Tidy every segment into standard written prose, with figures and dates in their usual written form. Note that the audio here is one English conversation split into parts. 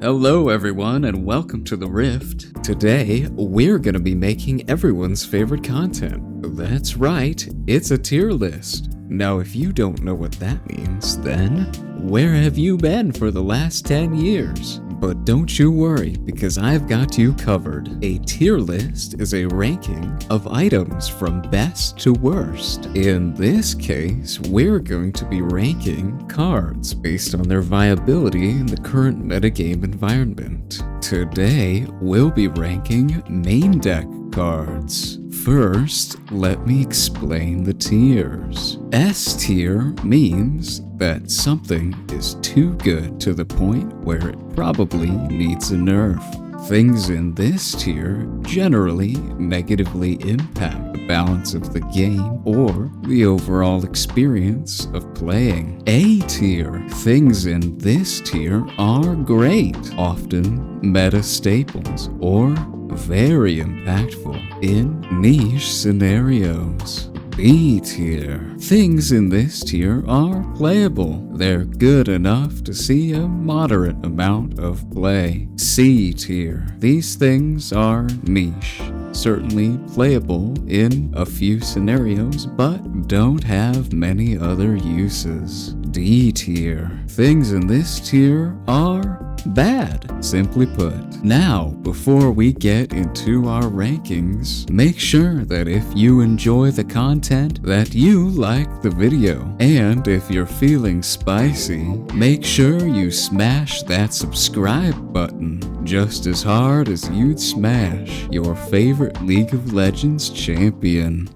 Hello everyone and welcome to the Rift. Today, we're gonna be making everyone's favorite content. That's right, it's a tier list. Now if you don't know what that means, then where have you been for the last 10 years? But don't you worry, because I've got you covered. A tier list is a ranking of items from best to worst. In this case, we're going to be ranking cards based on their viability in the current metagame environment. Today, we'll be ranking main deck cards. First, let me explain the tiers. S tier means that something is too good to the point where it probably needs a nerf. Things in this tier generally negatively impact the balance of the game or the overall experience of playing. A tier. Things in this tier are great, often meta staples, or very impactful in niche scenarios. B tier. Things in this tier are playable. They're good enough to see a moderate amount of play. C tier. These things are niche. Certainly playable in a few scenarios, but don't have many other uses. D tier. Things in this tier are bad, simply put. Now, before we get into our rankings, make sure that if you enjoy the content, that you like the video. And if you're feeling spicy, make sure you smash that subscribe button just as hard as you'd smash your favorite League of Legends champion.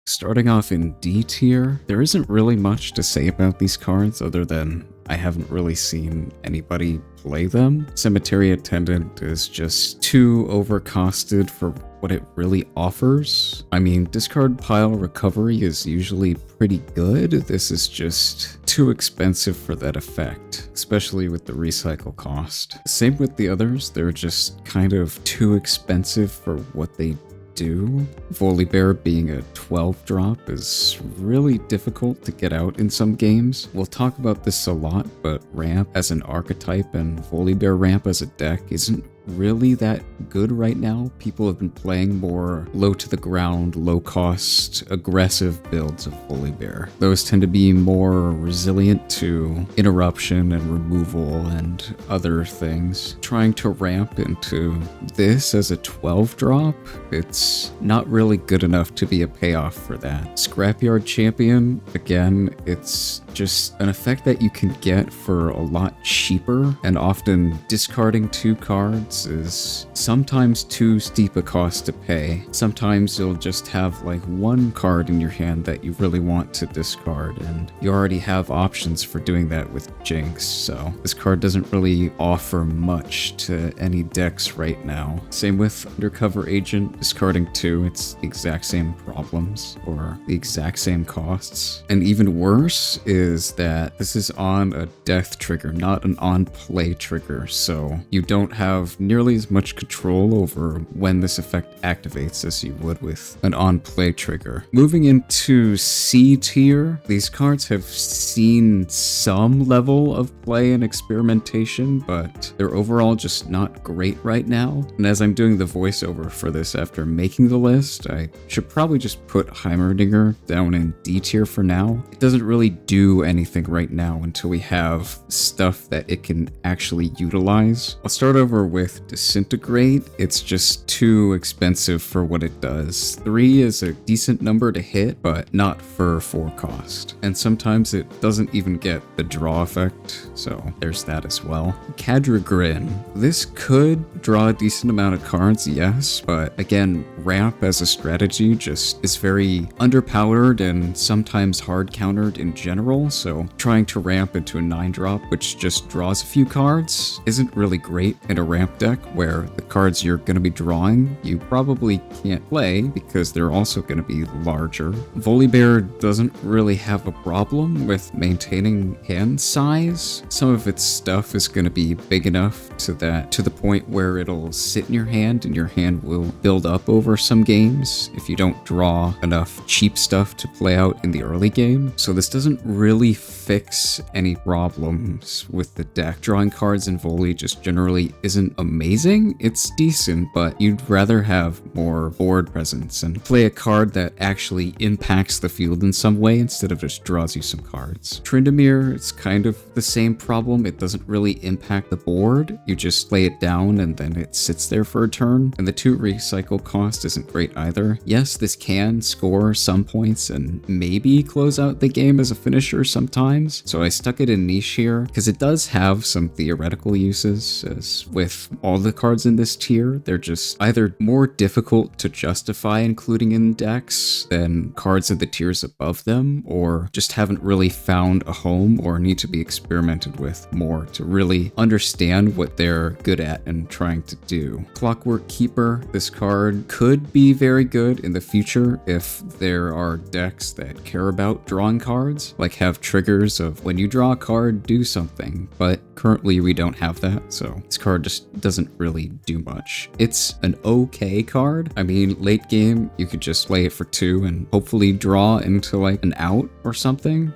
Starting off in D tier, there isn't really much to say about these cards other than I haven't really seen anybody play them. Cemetery Attendant is just too overcosted for what it really offers. I mean, discard pile recovery is usually pretty good. This is just too expensive for that effect, especially with the recycle cost. Same with the others, they're just kind of too expensive for what they do. Volibear being a 12 drop is really difficult to get out in some games. We'll talk about this a lot, but ramp as an archetype and Volibear ramp as a deck isn't really that good right now. People have been playing more low to the ground, low cost, aggressive builds of Volibear. Those tend to be more resilient to interruption and removal and other things. Trying to ramp into this as a 12 drop, it's not really good enough to be a payoff for that. Scrapyard Champion, again, it's just an effect that you can get for a lot cheaper, and often discarding 2 cards is sometimes too steep a cost to pay. Sometimes you'll just have like 1 card in your hand that you really want to discard, and you already have options for doing that with Jinx, so this card doesn't really offer much to any decks right now. Same with Undercover Agent, discarding 2, it's the exact same problems or the exact same costs. And even worse is that this is on a death trigger, not an on-play trigger, so you don't have nearly as much control over when this effect activates as you would with an on-play trigger. Moving into C tier, these cards have seen some level of play and experimentation, but they're overall just not great right now. And as I'm doing the voiceover for this after making the list, I should probably just put Heimerdinger down in D tier for now. It doesn't really do anything right now until we have stuff that it can actually utilize. I'll start over with Disintegrate. It's just too expensive for what it does. 3 is a decent number to hit, but not for 4 cost. And sometimes it doesn't even get the draw effect, so there's that as well. Cadrigrin. This could draw a decent amount of cards, yes, but again, ramp as a strategy just is very underpowered and sometimes hard countered in general, so trying to ramp into a 9-drop, which just draws a few cards, isn't really great in a ramp deck where the cards you're going to be drawing you probably can't play because they're also going to be larger. Volibear doesn't really have a problem with maintaining hand size. Some of its stuff is going to be big enough to the point where it'll sit in your hand and your hand will build up over some games if you don't draw enough cheap stuff to play out in the early game. So this doesn't really really fix any problems with the deck. Drawing cards in volley just generally isn't amazing. It's decent, but you'd rather have more board presence and play a card that actually impacts the field in some way instead of just draws you some cards. Tryndamere, it's kind of the same problem. It doesn't really impact the board. You just play it down and then it sits there for a turn. And the 2 recycle cost isn't great either. Yes, this can score some points and maybe close out the game as a finisher sometimes. So I stuck it in niche here because it does have some theoretical uses. As with all the cards in this tier, they're just either more difficult to justify including in decks than cards in the tiers above them, or just haven't really found a home or need to be experimented with more to really understand what they're good at and trying to do. Clockwork Keeper, this card could be very good in the future if there are decks that care about drawing cards, like have triggers of when you draw a card, do something, but currently we don't have that, so this card just doesn't really do much. It's an okay card. I mean, late game, you could just play it for 2 and hopefully draw into like an out or something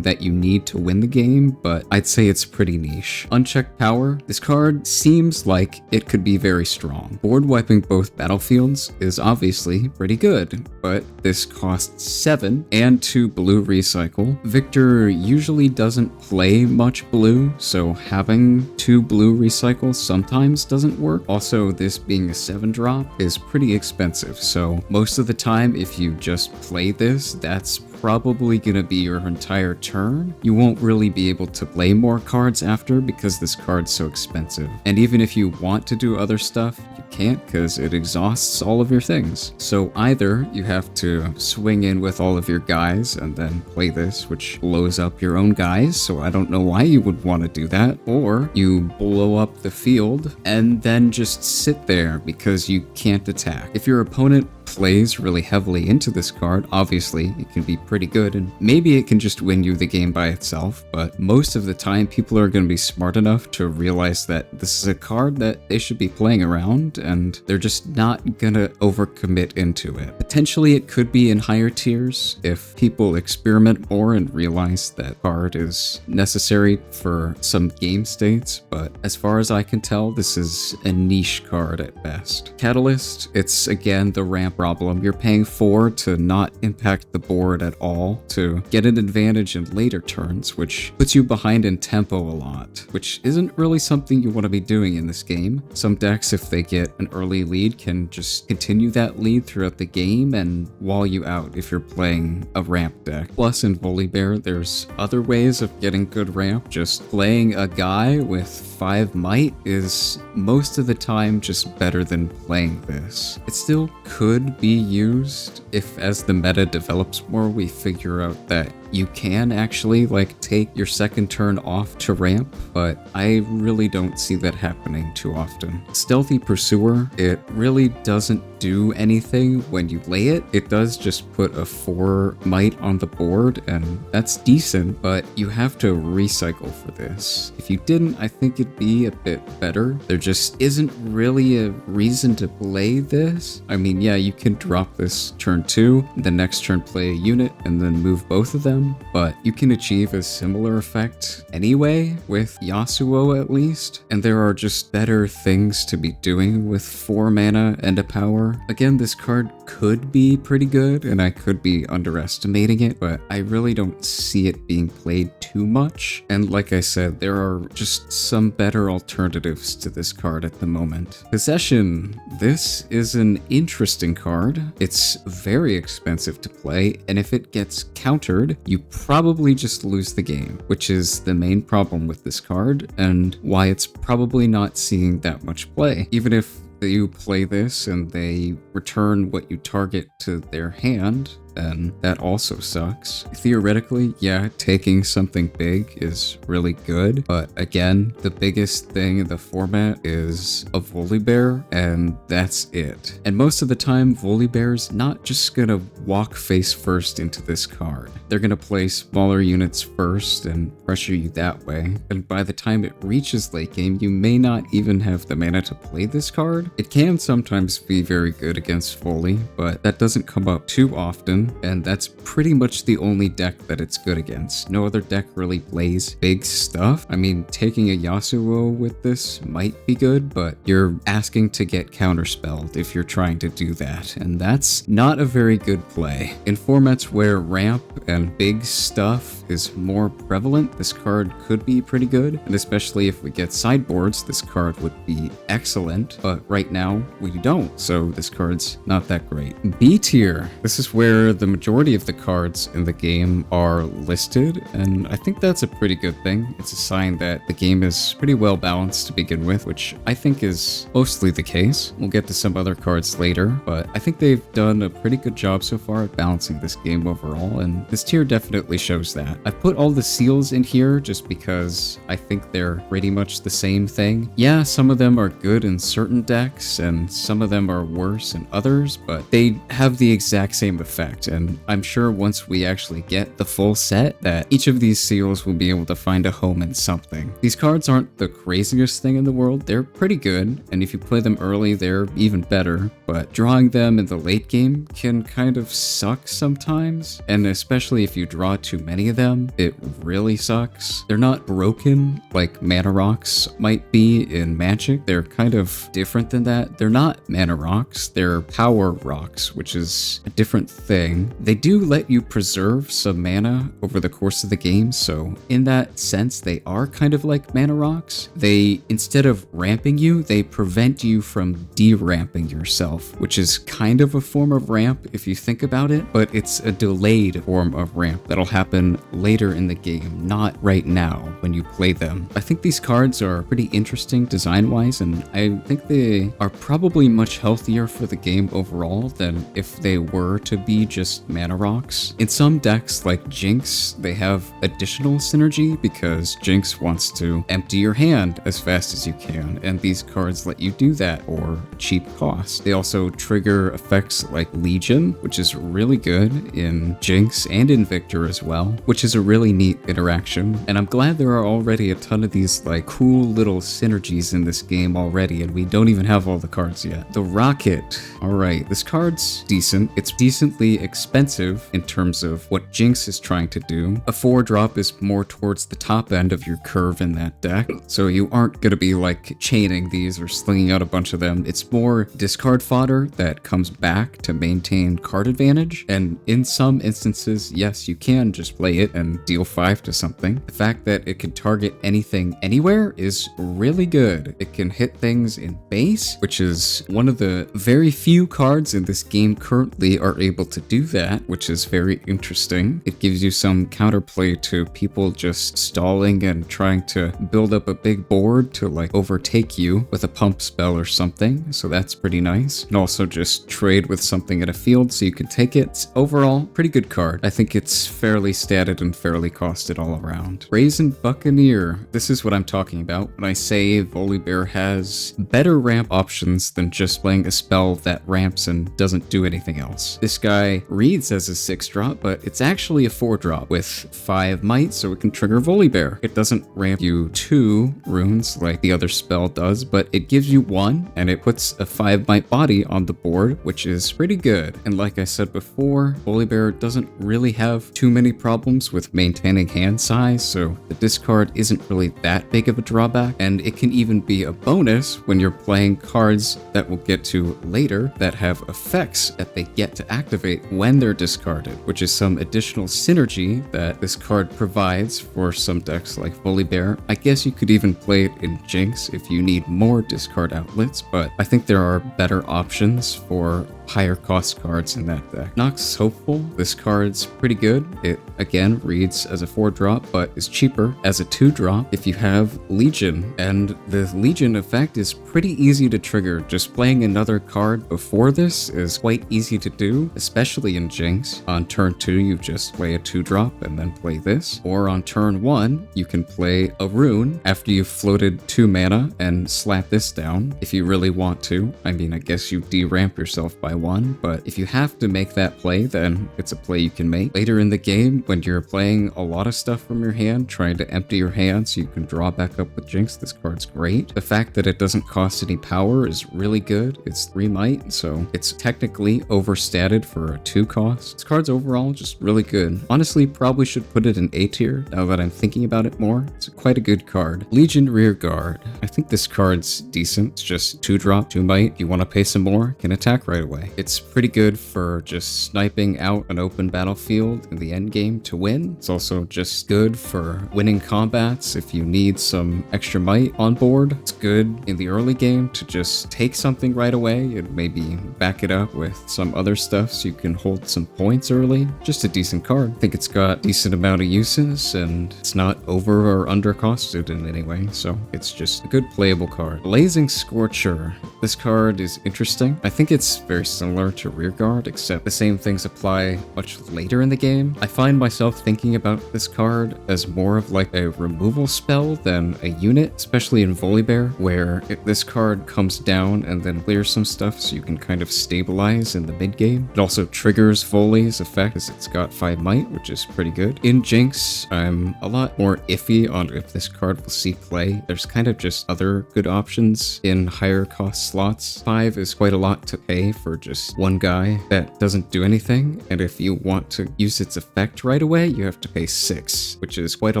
that you need to win the game, but I'd say it's pretty niche. Unchecked Power, this card seems like it could be very strong. Board wiping both battlefields is obviously pretty good, but this costs 7 and 2 blue recycle. Victor usually doesn't play much blue, so having 2 blue recycle sometimes doesn't work. Also, this being a 7 drop is pretty expensive, so most of the time if you just play this, that's probably gonna be your entire turn. You won't really be able to play more cards after because this card's so expensive. And even if you want to do other stuff, you can't because it exhausts all of your things. So either you have to swing in with all of your guys and then play this, which blows up your own guys, so I don't know why you would want to do that, or you blow up the field and then just sit there because you can't attack. If your opponent plays really heavily into this card, obviously it can be pretty good and maybe it can just win you the game by itself, but most of the time people are going to be smart enough to realize that this is a card that they should be playing around and they're just not gonna overcommit into it. Potentially it could be in higher tiers if people experiment more and realize that card is necessary for some game states, but as far as I can tell, this is a niche card at best. Catalyst, it's again the ramp problem. You're paying 4 to not impact the board at all to get an advantage in later turns, which puts you behind in tempo a lot, which isn't really something you want to be doing in this game. Some decks, if they get an early lead, can just continue that lead throughout the game and wall you out if you're playing a ramp deck. Plus in Volibear, there's other ways of getting good ramp. Just playing a guy with 5 might is most of the time just better than playing this. It still could be used if, as the meta develops more, we figure out that you can actually like take your second turn off to ramp, but I really don't see that happening too often. Stealthy Pursuer, it really doesn't do anything when you lay it. It does just put a 4 might on the board, and that's decent, but you have to recycle for this. If you didn't, I think it'd be a bit better. There just isn't really a reason to play this. I mean, yeah, you can drop this turn 2, the next turn play a unit, and then move both of them, but you can achieve a similar effect anyway, with Yasuo at least, and there are just better things to be doing with 4 mana and a power. Again, this card could be pretty good, and I could be underestimating it, but I really don't see it being played too much, and like I said, there are just some better alternatives to this card at the moment. Possession, this is an interesting card. It's very expensive to play, and if it gets countered, you probably just lose the game, which is the main problem with this card and why it's probably not seeing that much play. Even if you play this and they return what you target to their hand, then that also sucks. Theoretically, yeah, taking something big is really good, but again, the biggest thing in the format is a Volibear, and that's it. And most of the time, Volibear's not just gonna walk face first into this card. They're gonna play smaller units first and pressure you that way, and by the time it reaches late game, you may not even have the mana to play this card. It can sometimes be very good against Volley, but that doesn't come up too often, game, and that's pretty much the only deck that it's good against. No other deck really plays big stuff. I mean, taking a Yasuo with this might be good, but you're asking to get counterspelled if you're trying to do that, and that's not a very good play. In formats where ramp and big stuff is more prevalent, this card could be pretty good, and especially if we get sideboards, this card would be excellent, but right now we don't, so this card's not that great. B tier. This is where the majority of the cards in the game are listed, and I think that's a pretty good thing. It's a sign that the game is pretty well balanced to begin with, which I think is mostly the case. We'll get to some other cards later, but I think they've done a pretty good job so far at balancing this game overall, and this tier definitely shows that. I've put all the seals in here just because I think they're pretty much the same thing. Yeah, some of them are good in certain decks, and some of them are worse in others, but they have the exact same effect, and I'm sure once we actually get the full set that each of these seals will be able to find a home in something. These cards aren't the craziest thing in the world, they're pretty good, and if you play them early, they're even better, but drawing them in the late game can kind of suck sometimes, and especially if you draw too many of them, it really sucks. They're not broken like mana rocks might be in Magic. They're kind of different than that. They're not mana rocks, they're power rocks, which is a different thing. They do let you preserve some mana over the course of the game, so in that sense, they are kind of like mana rocks. They, instead of ramping you, they prevent you from de-ramping yourself, which is kind of a form of ramp if you think about it, but it's a delayed form of ramp that'll happen later in the game, not right now when you play them. I think these cards are pretty interesting design-wise, and I think they are probably much healthier for the game overall than if they were to be just mana rocks. In some decks like Jinx, they have additional synergy because Jinx wants to empty your hand as fast as you can, and these cards let you do that for a cheap cost. They also trigger effects like Legion, which is really good in Jinx and in Victor as well, which is a really neat interaction, and I'm glad there are already a ton of these like cool little synergies in this game already, and we don't even have all the cards yet. The Rocket. Alright, this card's decent. It's decently expensive in terms of what Jinx is trying to do. A 4-drop is more towards the top end of your curve in that deck, so you aren't going to be like chaining these or slinging out a bunch of them. It's more discard fodder that comes back to maintain card advantage, and in some instances, yes, you can just play it and deal 5 to something. The fact that it can target anything anywhere is really good. It can hit things in base, which is one of the very few cards in this game currently are able to do that, which is very interesting. It gives you some counterplay to people just stalling and trying to build up a big board to like overtake you with a pump spell or something, so that's pretty nice. And also just trade with something at a field so you can take it. It's overall, pretty good card. I think it's fairly statted and fairly costed all around. Brazen Buccaneer. This is what I'm talking about when I say Volibear has better ramp options than just playing a spell that ramps and doesn't do anything else. This guy reads as a 6-drop, but it's actually a 4-drop with 5 might, so it can trigger Volibear. It doesn't ramp you 2 runes like the other spell does, but it gives you 1, and it puts a 5 might body on the board, which is pretty good. And like I said before, Volibear doesn't really have too many problems with maintaining hand size, so the discard isn't really that big of a drawback, and it can even be a bonus when you're playing cards that we'll get to later that have effects that they get to activate when they're discarded, which is some additional synergy that this card provides for some decks like Volibear. I guess you could even play it in Jinx if you need more discard outlets, but I think there are better options for higher cost cards in that deck. Nox Hopeful. This card's pretty good. It again reads as a 4-drop, but is cheaper as a 2-drop if you have Legion, and the Legion effect is pretty easy to trigger. Just playing another card before this is quite easy to do, especially in Jinx. On turn 2, you just play a 2-drop and then play this, or on turn 1, you can play a rune after you've floated 2 mana and slap this down if you really want to. I mean, I guess you de-ramp yourself by 1, but if you have to make that play, then it's a play you can make. Later in the game, when you're playing a lot of stuff from your hand, trying to empty your hand so you can draw back up with Jinx, this card's great. The fact that it doesn't cost any power is really good. It's 3 might, so it's technically overstated for a 2 cost. This card's overall just really good. Honestly, probably should put it in A tier now that I'm thinking about it more. It's quite a good card. Legion Rearguard. I think this card's decent. It's just 2 drop, 2 might. If you want to pay some more, can attack right away. It's pretty good for just sniping out an open battlefield in the end game to win. It's also just good for winning combats if you need some extra might on board. It's good in the early game to just take something right away and maybe back it up with some other stuff so you can hold some points early. Just a decent card. I think it's got a decent amount of uses and it's not over or under costed in any way, so it's just a good playable card. Blazing Scorcher. This card is interesting. I think it's very similar to Rearguard, except the same things apply much later in the game. I find myself thinking about this card as more of like a removal spell than a unit, especially in Volibear, where if this card comes down and then clears some stuff so you can kind of stabilize in the mid game. It also triggers Volley's effect as it's got 5 might, which is pretty good. In Jinx, I'm a lot more iffy on if this card will see play. There's kind of just other good options in higher cost slots. 5 is quite a lot to pay for just one guy that doesn't do anything, and if you want to use its effect right away, you have to pay 6, which is quite a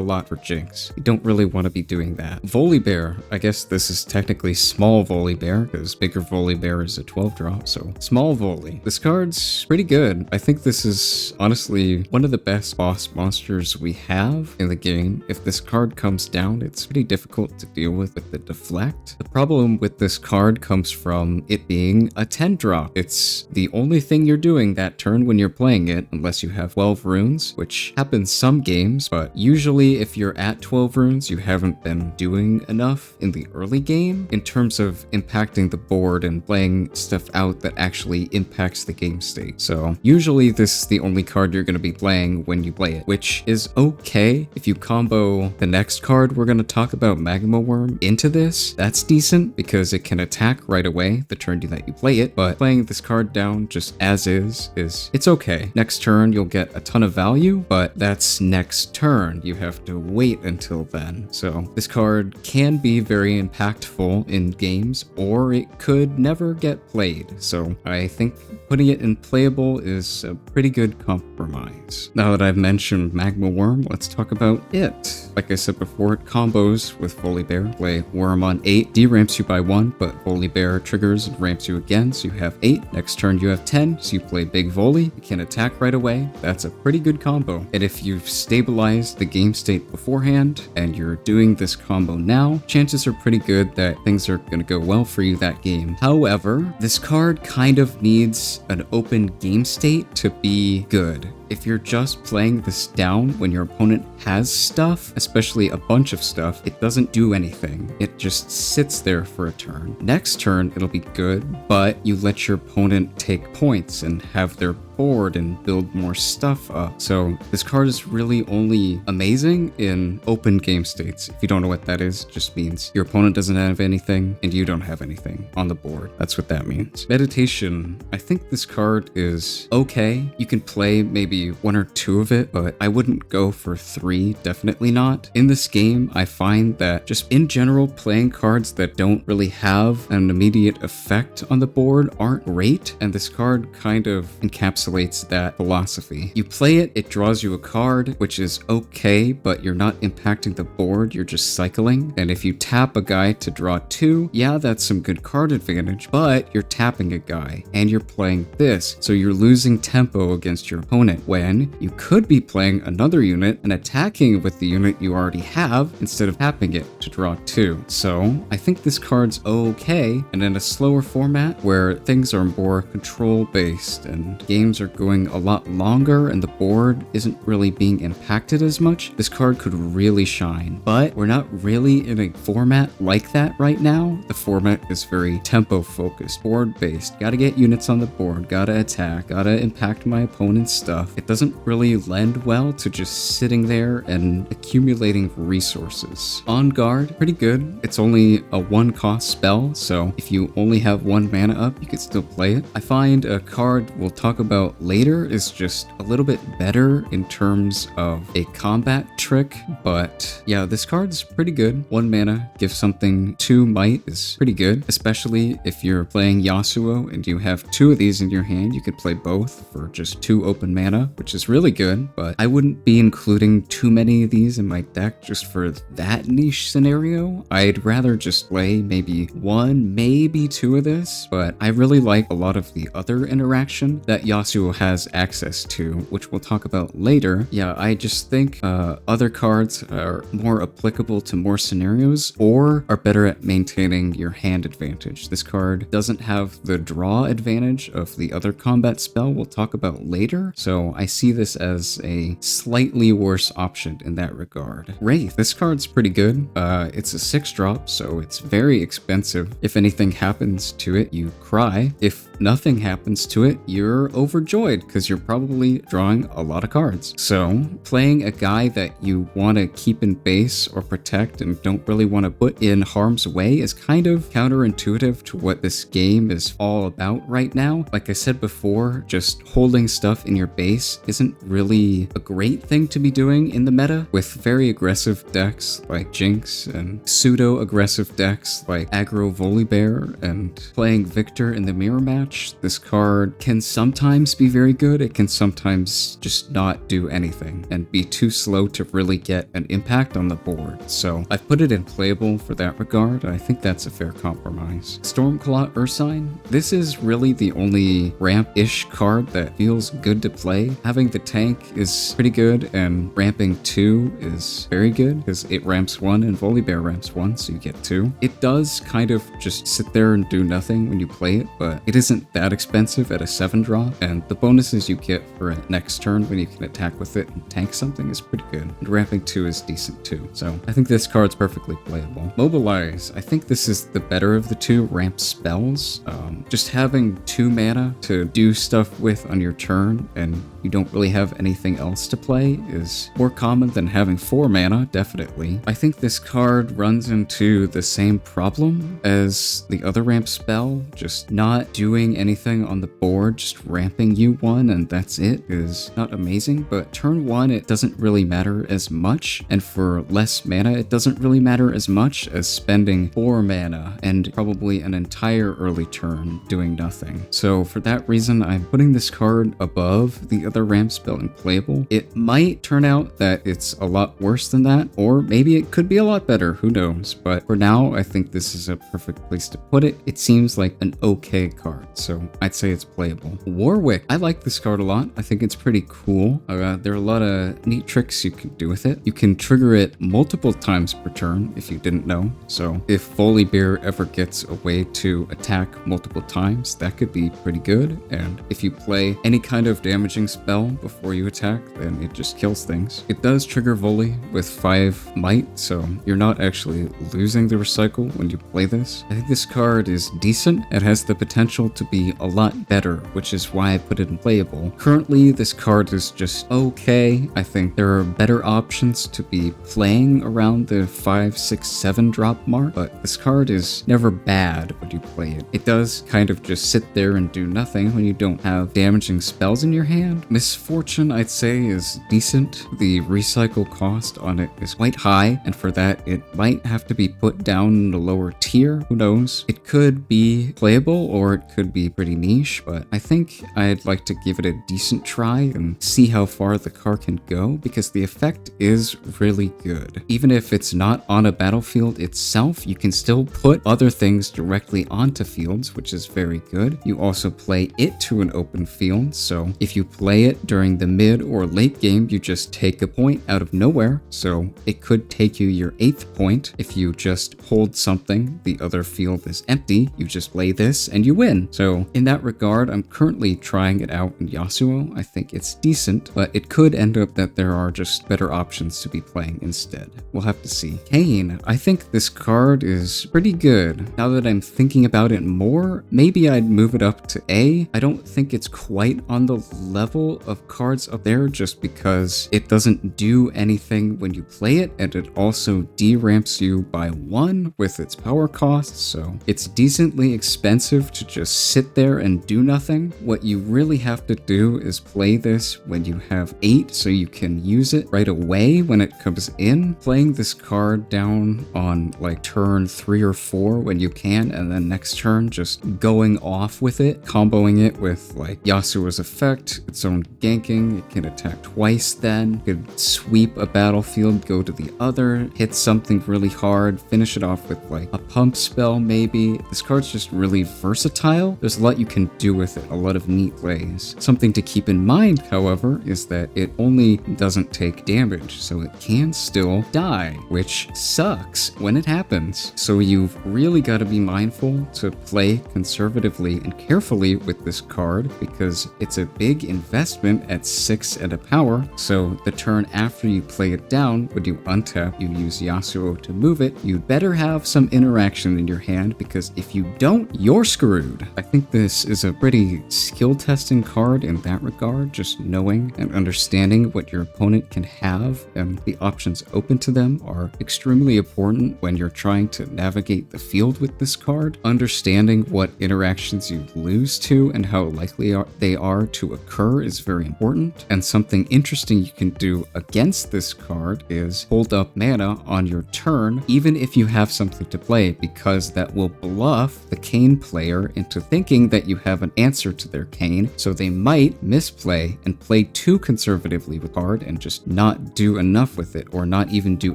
lot for Jinx. You don't really want to be doing that. Volibear, I guess this is technically small Volibear, because bigger Volibear is a 12 drop, so small Volley. This card's pretty good. I think this is honestly one of the best boss monsters we have in the game. If this card comes down, it's pretty difficult to deal with the deflect. The problem with this card comes from it being a 10 drop. It's the only thing you're doing that turn when you're playing it, unless you have 12 runes, which happens some games, but usually if you're at 12 runes, you haven't been doing enough in the early game in terms of impacting the board and playing stuff out that actually impacts the game state. So usually this is the only card you're going to be playing when you play it, which is okay. If you combo the next card we're going to talk about, Magma Worm, into this, that's decent because it can attack right away the turn that you play it, but playing this card down just as is it's okay. Next turn you'll get a ton of value, but that's next turn. You have to wait until then. So this card can be very impactful in games, or it could never get played. So I think putting it in playable is a pretty good compromise. Now that I've mentioned Magma Worm, let's talk about it. Like I said before, it combos with Volibear. Play Worm on 8, deramps you by 1, but Volibear triggers and ramps you again, so you have 8. Next turn you have 10, so you play Big Volley. You can attack right away. That's a pretty good combo. And if you've stabilized the game state beforehand and you're doing this combo now, chances are pretty good that things are going to go well for you that game. However, this card kind of needs an open game state to be good. If you're just playing this down when your opponent has stuff, especially a bunch of stuff, it doesn't do anything. It just sits there for a turn. Next turn, it'll be good, but you let your opponent take points and have their board and build more stuff up. So this card is really only amazing in open game states. If you don't know what that is, it just means your opponent doesn't have anything and you don't have anything on the board. That's what that means. Meditation. I think this card is okay. You can play maybe 1 or 2 of it, but I wouldn't go for 3, definitely not. In this game, I find that just in general, playing cards that don't really have an immediate effect on the board aren't great, and this card kind of encapsulates that philosophy. You play it, it draws you a card, which is okay, but you're not impacting the board, you're just cycling. And if you tap a guy to draw 2, yeah, that's some good card advantage, but you're tapping a guy, and you're playing this, so you're losing tempo against your opponent, when you could be playing another unit and attacking with the unit you already have instead of tapping it to draw 2. So I think this card's okay, and in a slower format where things are more control based and games turns are going a lot longer and the board isn't really being impacted as much, this card could really shine. But we're not really in a format like that right now. The format is very tempo focused, board based. Gotta get units on the board, gotta attack, gotta impact my opponent's stuff. It doesn't really lend well to just sitting there and accumulating resources. On guard, pretty good. It's only a 1 cost spell, so if you only have 1 mana up, you could still play it. I find a card we'll talk about later is just a little bit better in terms of a combat trick, but yeah, this card's pretty good. 1 mana, give something 2 might is pretty good, especially if you're playing Yasuo and you have 2 of these in your hand. You could play both for just 2 open mana, which is really good, but I wouldn't be including too many of these in my deck just for that niche scenario. I'd rather just play maybe 1, maybe 2 of this, but I really like a lot of the other interaction that Yasuo has access to, which we'll talk about later. Yeah, I just think other cards are more applicable to more scenarios or are better at maintaining your hand advantage. This card doesn't have the draw advantage of the other combat spell we'll talk about later, so I see this as a slightly worse option in that regard. Wraith, this card's pretty good. It's a 6-drop, so it's very expensive. If anything happens to it, you cry. If nothing happens to it, you're overjoyed because you're probably drawing a lot of cards. So playing a guy that you want to keep in base or protect and don't really want to put in harm's way is kind of counterintuitive to what this game is all about right now. Like I said before, just holding stuff in your base isn't really a great thing to be doing in the meta. With very aggressive decks like Jinx and pseudo-aggressive decks like Aggro Volibear and playing Victor in the mirror match, this card can sometimes be very good. It can sometimes just not do anything and be too slow to really get an impact on the board. So I've put it in playable for that regard. I think that's a fair compromise. Stormclaw Ursine. This is really the only ramp-ish card that feels good to play. Having the tank is pretty good, and ramping 2 is very good because it ramps 1 and Volibear ramps 1, so you get 2. It does kind of just sit there and do nothing when you play it, but it isn't that expensive at a 7-drop, and the bonuses you get for it next turn when you can attack with it and tank something is pretty good. And ramping 2 is decent too, so I think this card's perfectly playable. Mobilize. I think this is the better of the 2 ramp spells. Just having 2 mana to do stuff with on your turn and you don't really have anything else to play is more common than having 4 mana, definitely. I think this card runs into the same problem as the other ramp spell, just not doing anything on the board, just ramping you 1 and that's it, is not amazing. But turn 1, it doesn't really matter as much, and for less mana, it doesn't really matter as much as spending 4 mana and probably an entire early turn doing nothing. So for that reason, I'm putting this card above the other ramp spell in playable. It might turn out that it's a lot worse than that, or maybe it could be a lot better, who knows. But for now, I think this is a perfect place to put it. It seems like an okay card, so I'd say it's playable. Warwick, I like this card a lot. I think it's pretty cool. There are a lot of neat tricks you can do with it. You can trigger it multiple times per turn if you didn't know. So if Volibear ever gets a way to attack multiple times, that could be pretty good. And if you play any kind of damaging spell before you attack, then it just kills things. It does trigger volley with 5 might, so you're not actually losing the recycle when you play this. I think this card is decent. It has the potential to be a lot better, which is why I put it in playable. Currently, this card is just okay. I think there are better options to be playing around the 5, 6, 7 drop mark, but this card is never bad when you play it. It does kind of just sit there and do nothing when you don't have damaging spells in your hand. Misfortune, I'd say, is decent. The recycle cost on it is quite high, and for that, it might have to be put down in the lower tier. Who knows? It could be playable, or it could be pretty niche, but I think I'd like to give it a decent try and see how far the card can go, because the effect is really good. Even if it's not on a battlefield itself, you can still put other things directly onto fields, which is very good. You also play it to an open field, so if you play play it during the mid or late game, you just take a point out of nowhere. So it could take you your 8th point. If you just hold something, the other field is empty, you just play this and you win. So in that regard, I'm currently trying it out in Yasuo. I think it's decent, but it could end up that there are just better options to be playing instead. We'll have to see. Kayn, I think this card is pretty good. Now that I'm thinking about it more, maybe I'd move it up to A. I don't think it's quite on the level of cards up there just because it doesn't do anything when you play it, and it also deramps you by 1 with its power costs, so it's decently expensive to just sit there and do nothing. What you really have to do is play this when you have 8 so you can use it right away when it comes in. Playing this card down on like turn 3 or 4 when you can, and then next turn just going off with it, comboing it with like Yasuo's effect, its own ganking, it can attack twice then, it could sweep a battlefield, go to the other, hit something really hard, finish it off with like a pump spell maybe. This card's just really versatile. There's a lot you can do with it, a lot of neat ways. Something to keep in mind, however, is that it only doesn't take damage, so it can still die, which sucks when it happens. So you've really got to be mindful to play conservatively and carefully with this card because it's a big investment at 6 and a power. So the turn after you play it down, when you untap, you use Yasuo to move it, you'd better have some interaction in your hand because if you don't, you're screwed. I think this is a pretty skill testing card in that regard, just knowing and understanding what your opponent can have and the options open to them are extremely important when you're trying to navigate the field with this card. Understanding what interactions you lose to and how likely they are to occur is very important. And something interesting you can do against this card is hold up mana on your turn, even if you have something to play, because that will bluff the Kayn player into thinking that you have an answer to their Kayn, so they might misplay and play too conservatively with the card and just not do enough with it, or not even do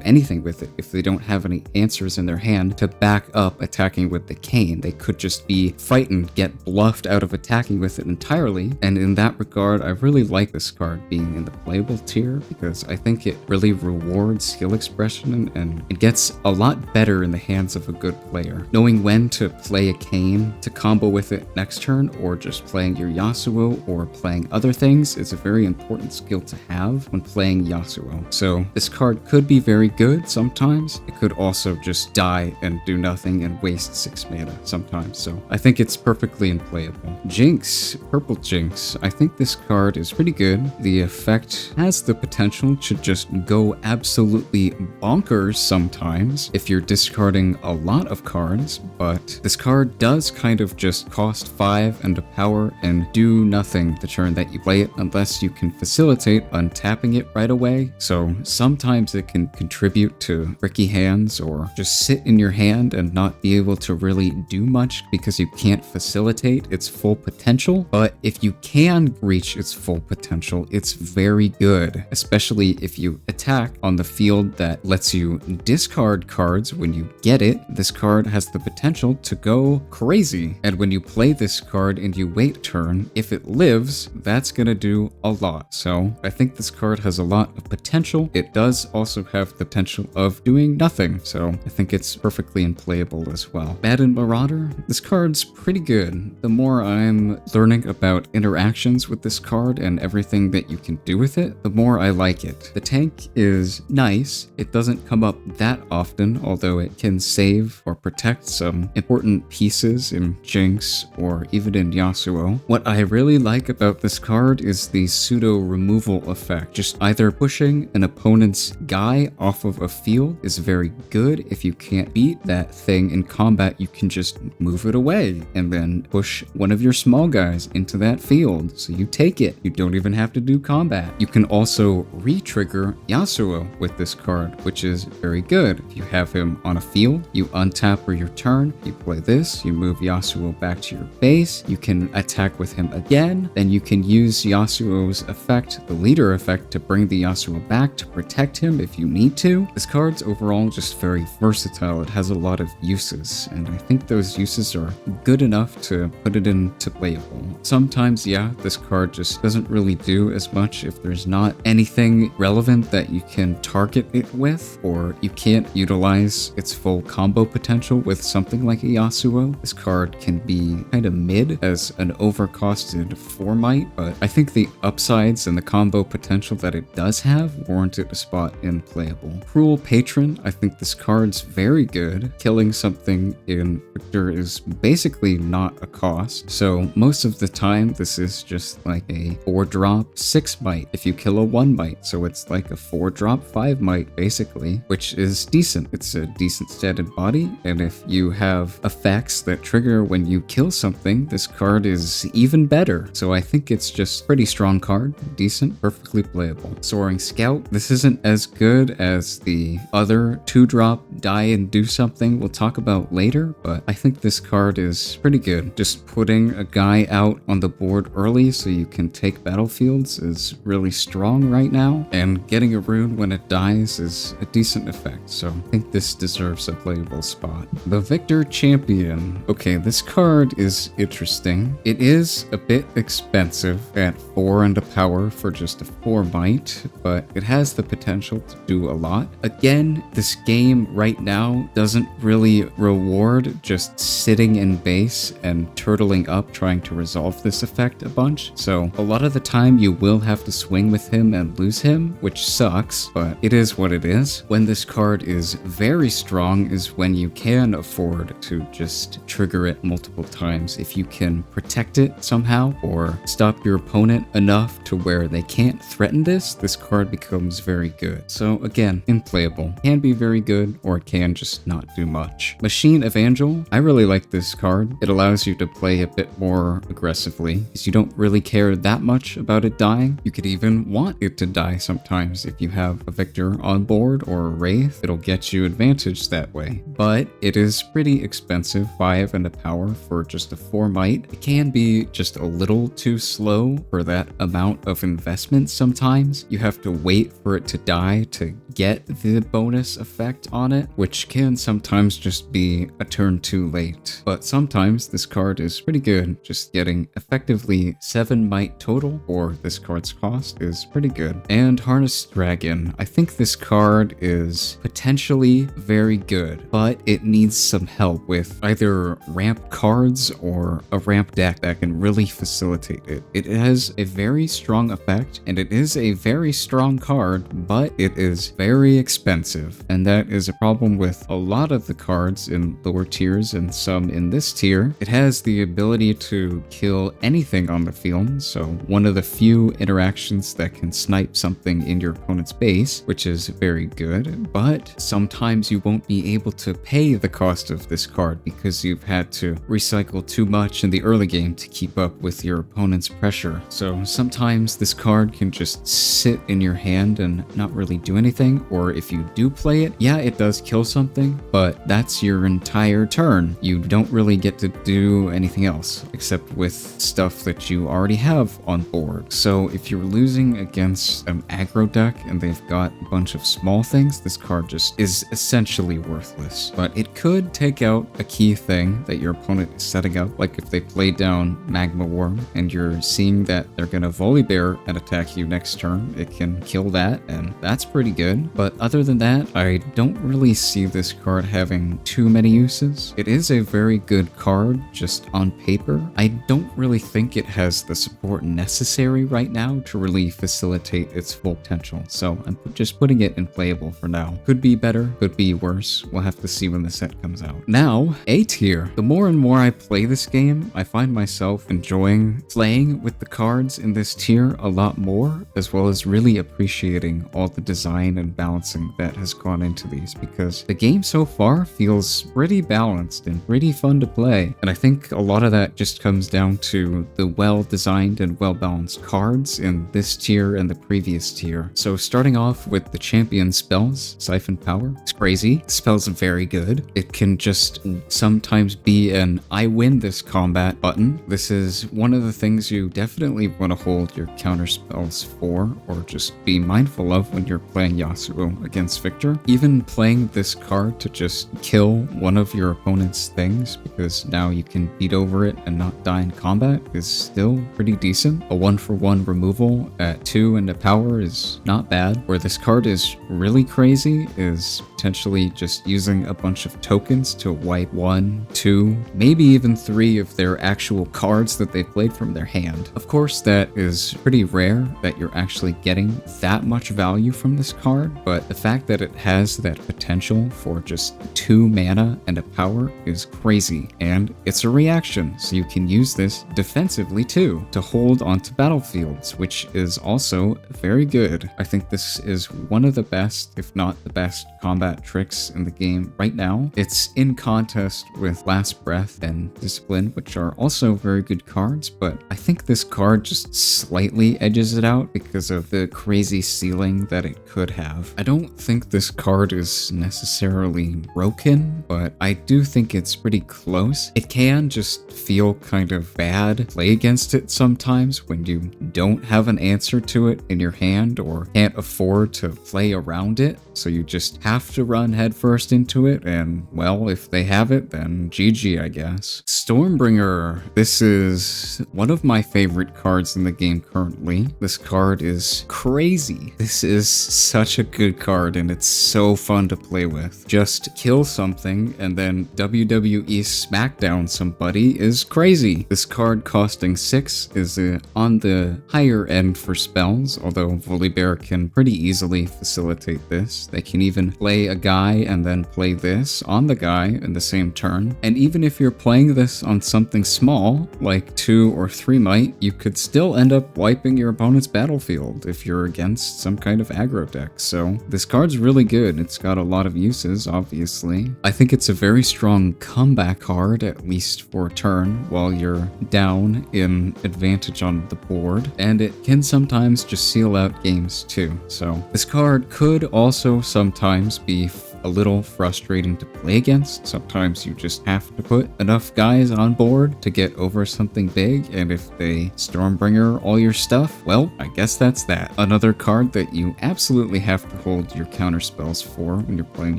anything with it if they don't have any answers in their hand to back up attacking with the Kayn. They could just be frightened, get bluffed out of attacking with it entirely, and in that regard, I really like this card being in the playable tier because I think it really rewards skill expression and it gets a lot better in the hands of a good player. Knowing when to play a Kayn to combo with it next turn, or just playing your Yasuo or playing other things is a very important skill to have when playing Yasuo. So this card could be very good sometimes. It could also just die and do nothing and waste 6 mana sometimes. So I think it's perfectly unplayable. Jinx, Purple Jinx. I think this card is pretty good. The effect has the potential to just go absolutely bonkers sometimes if you're discarding a lot of cards, but this card does kind of just cost 5 and a power and do nothing the turn that you play it unless you can facilitate untapping it right away. So sometimes it can contribute to tricky hands or just sit in your hand and not be able to really do much because you can't facilitate its full potential. But if you can reach its full potential, it's very good, especially if you attack on the field that lets you discard cards when you get it. This card has the potential to go crazy, and when you play this card and you wait a turn, if it lives, that's gonna do a lot. So I think this card has a lot of potential. It does also have the potential of doing nothing, so I think it's perfectly unplayable as well. Madden Marauder, this card's pretty good. The more I'm learning about interactions with this card and everything that you can do with it, the more I like it. The tank is nice. It doesn't come up that often, although it can save or protect some important pieces in Jinx or even in Yasuo. What I really like about this card is the pseudo removal effect. Just either pushing an opponent's guy off of a field is very good. If you can't beat that thing in combat, you can just move it away and then push one of your small guys into that field. So you take it. You don't even have to do combat. You can also re-trigger Yasuo with this card, which is very good. If you have him on a field, you untap for your turn, you play this, you move Yasuo back to your base, you can attack with him again, then you can use Yasuo's effect, the leader effect, to bring the Yasuo back to protect him if you need to. This card's overall just very versatile. It has a lot of uses, and I think those uses are good enough to put it into playable. Sometimes, yeah, this card just just doesn't really do as much if there's not anything relevant that you can target it with, or you can't utilize its full combo potential with something like a Yasuo. This card can be kind of mid as an overcosted 4 might, but I think the upsides and the combo potential that it does have warrant it a spot in playable. Cruel Patron, I think this card's very good. Killing something in Victor is basically not a cost, so most of the time this is just like a 4-drop 6 might if you kill a 1 might, so it's like a 4-drop 5 might basically, which is decent. It's a decent statted body, and if you have effects that trigger when you kill something, this card is even better. So I think it's just pretty strong card, decent, perfectly playable. Soaring Scout, this isn't as good as the other 2-drop die and do something we'll talk about later, but I think this card is pretty good. Just putting a guy out on the board early so you can take battlefields is really strong right now, and getting a rune when it dies is a decent effect, so I think this deserves a playable spot. The Victor Champion. Okay, this card is interesting. It is a bit expensive at 4 and a power for just a 4 might, but it has the potential to do a lot. Again, this game right now doesn't really reward just sitting in base and turtling up trying to resolve this effect a bunch, so a lot of the time you will have to swing with him and lose him, which sucks, but it is what it is. When this card is very strong is when you can afford to just trigger it multiple times. If you can protect it somehow or stop your opponent enough to where they can't threaten this card becomes very good. So again, unplayable. Can be very good, or it can just not do much. Machine Evangel, I really like this card. It allows you to play a bit more aggressively because you don't really care that much about it dying. You could even want it to die sometimes if you have a Victor on board or a Wraith. It'll get you advantage that way, but it is pretty expensive, 5 and a power for just a 4 might. It can be just a little too slow for that amount of investment sometimes. You have to wait for it to die to get the bonus effect on it, which can sometimes just be a turn too late. But sometimes this card is pretty good. Just getting effectively 7 might total for this card's cost is pretty good. And Harnessed Dragon. I think this card is potentially very good, but it needs some help with either ramp cards or a ramp deck that can really facilitate it. It has a very strong effect, and it is a very strong card, but it is very expensive, and that is a problem with a lot of the cards in lower tiers and some in this tier. It has the ability to kill anything on the field, so one of the few interactions that can snipe something in your opponent's base, which is very good, but sometimes you won't be able to pay the cost of this card because you've had to recycle too much in the early game to keep up with your opponent's pressure. So sometimes this card can just sit in your hand and not really do anything, or if you do play it, yeah, it does kill something, but that's your entire turn. You don't really get to do anything else except with stuff that you already have on board. So if you're losing against an aggro deck and they've got a bunch of small things, this card just is essentially worthless. But it could take out a key thing that your opponent is setting up, like if they play down Magma Worm and you're seeing that they're gonna Volibear and attack you next turn, it can kill that, and that's pretty good. But other than that, I don't really see this card having too many uses. It is a very good card just on paper. I don't really think it has the support necessary right now to really facilitate its full potential, so I'm just putting it in playable for now. Could be better, could be worse. We'll have to see when the set comes out. Now, A tier. The more and more I play this game, I find myself enjoying playing with the cards in this tier a lot more, as well as really appreciating all the design and balancing that has gone into these, because the game so far feels pretty balanced and pretty fun to play. And I think a lot of that just comes down to the well-designed and well-balanced cards in this tier and the previous tier. So starting off with the champion spells, Siphon Power. It's crazy. The spell's very good. It can just sometimes be an I win this combat button. This is one of the things you definitely want to hold your counter spells for, or just be mindful of when you're playing Yasuo against Victor. Even playing this card to just kill one of your opponent's things, because now you can beat over it and not die in combat, is still pretty decent. decent. A 1-for-1 removal at 2 and a power is not bad. Where this card is really crazy is potentially just using a bunch of tokens to wipe 1, 2, maybe even 3 of their actual cards that they played from their hand. Of course, that is pretty rare that you're actually getting that much value from this card, but the fact that it has that potential for just 2 mana and a power is crazy, and it's a reaction, so you can use this defensively too, to hold onto battlefields, which is also very good. I think this is one of the best, if not the best, combat tricks in the game right now. It's in contest with Last Breath and Discipline, which are also very good cards, but I think this card just slightly edges it out because of the crazy ceiling that it could have. I don't think this card is necessarily broken, but I do think it's pretty close. It can just feel kind of bad to play against it sometimes when you don't have an answer to it in your hand or can't afford to play around it, so you just have to run headfirst into it, and well, if they have it, then GG, I guess. Stormbringer. This is one of my favorite cards in the game currently. This card is crazy. This is such a good card, and it's so fun to play with. Just kill something and then WWE SmackDown somebody is crazy. This card costing 6 is on the higher end for spells, although Volibear can pretty easily facilitate this. They can even play a guy and then play this on the guy in the same turn. And even if you're playing this on something small, like 2 or 3 might, you could still end up wiping your opponent's battlefield if you're against some kind of aggro deck. So this card's really good. It's got a lot of uses, obviously. I think it's a very strong comeback card, at least for a turn, while you're down in advantage on the board, and it can sometimes just seal out games too. So this card could also sometimes be a little frustrating to play against. Sometimes you just have to put enough guys on board to get over something big, and if they Stormbringer all your stuff, well, I guess that's that. Another card that you absolutely have to hold your counter spells for when you're playing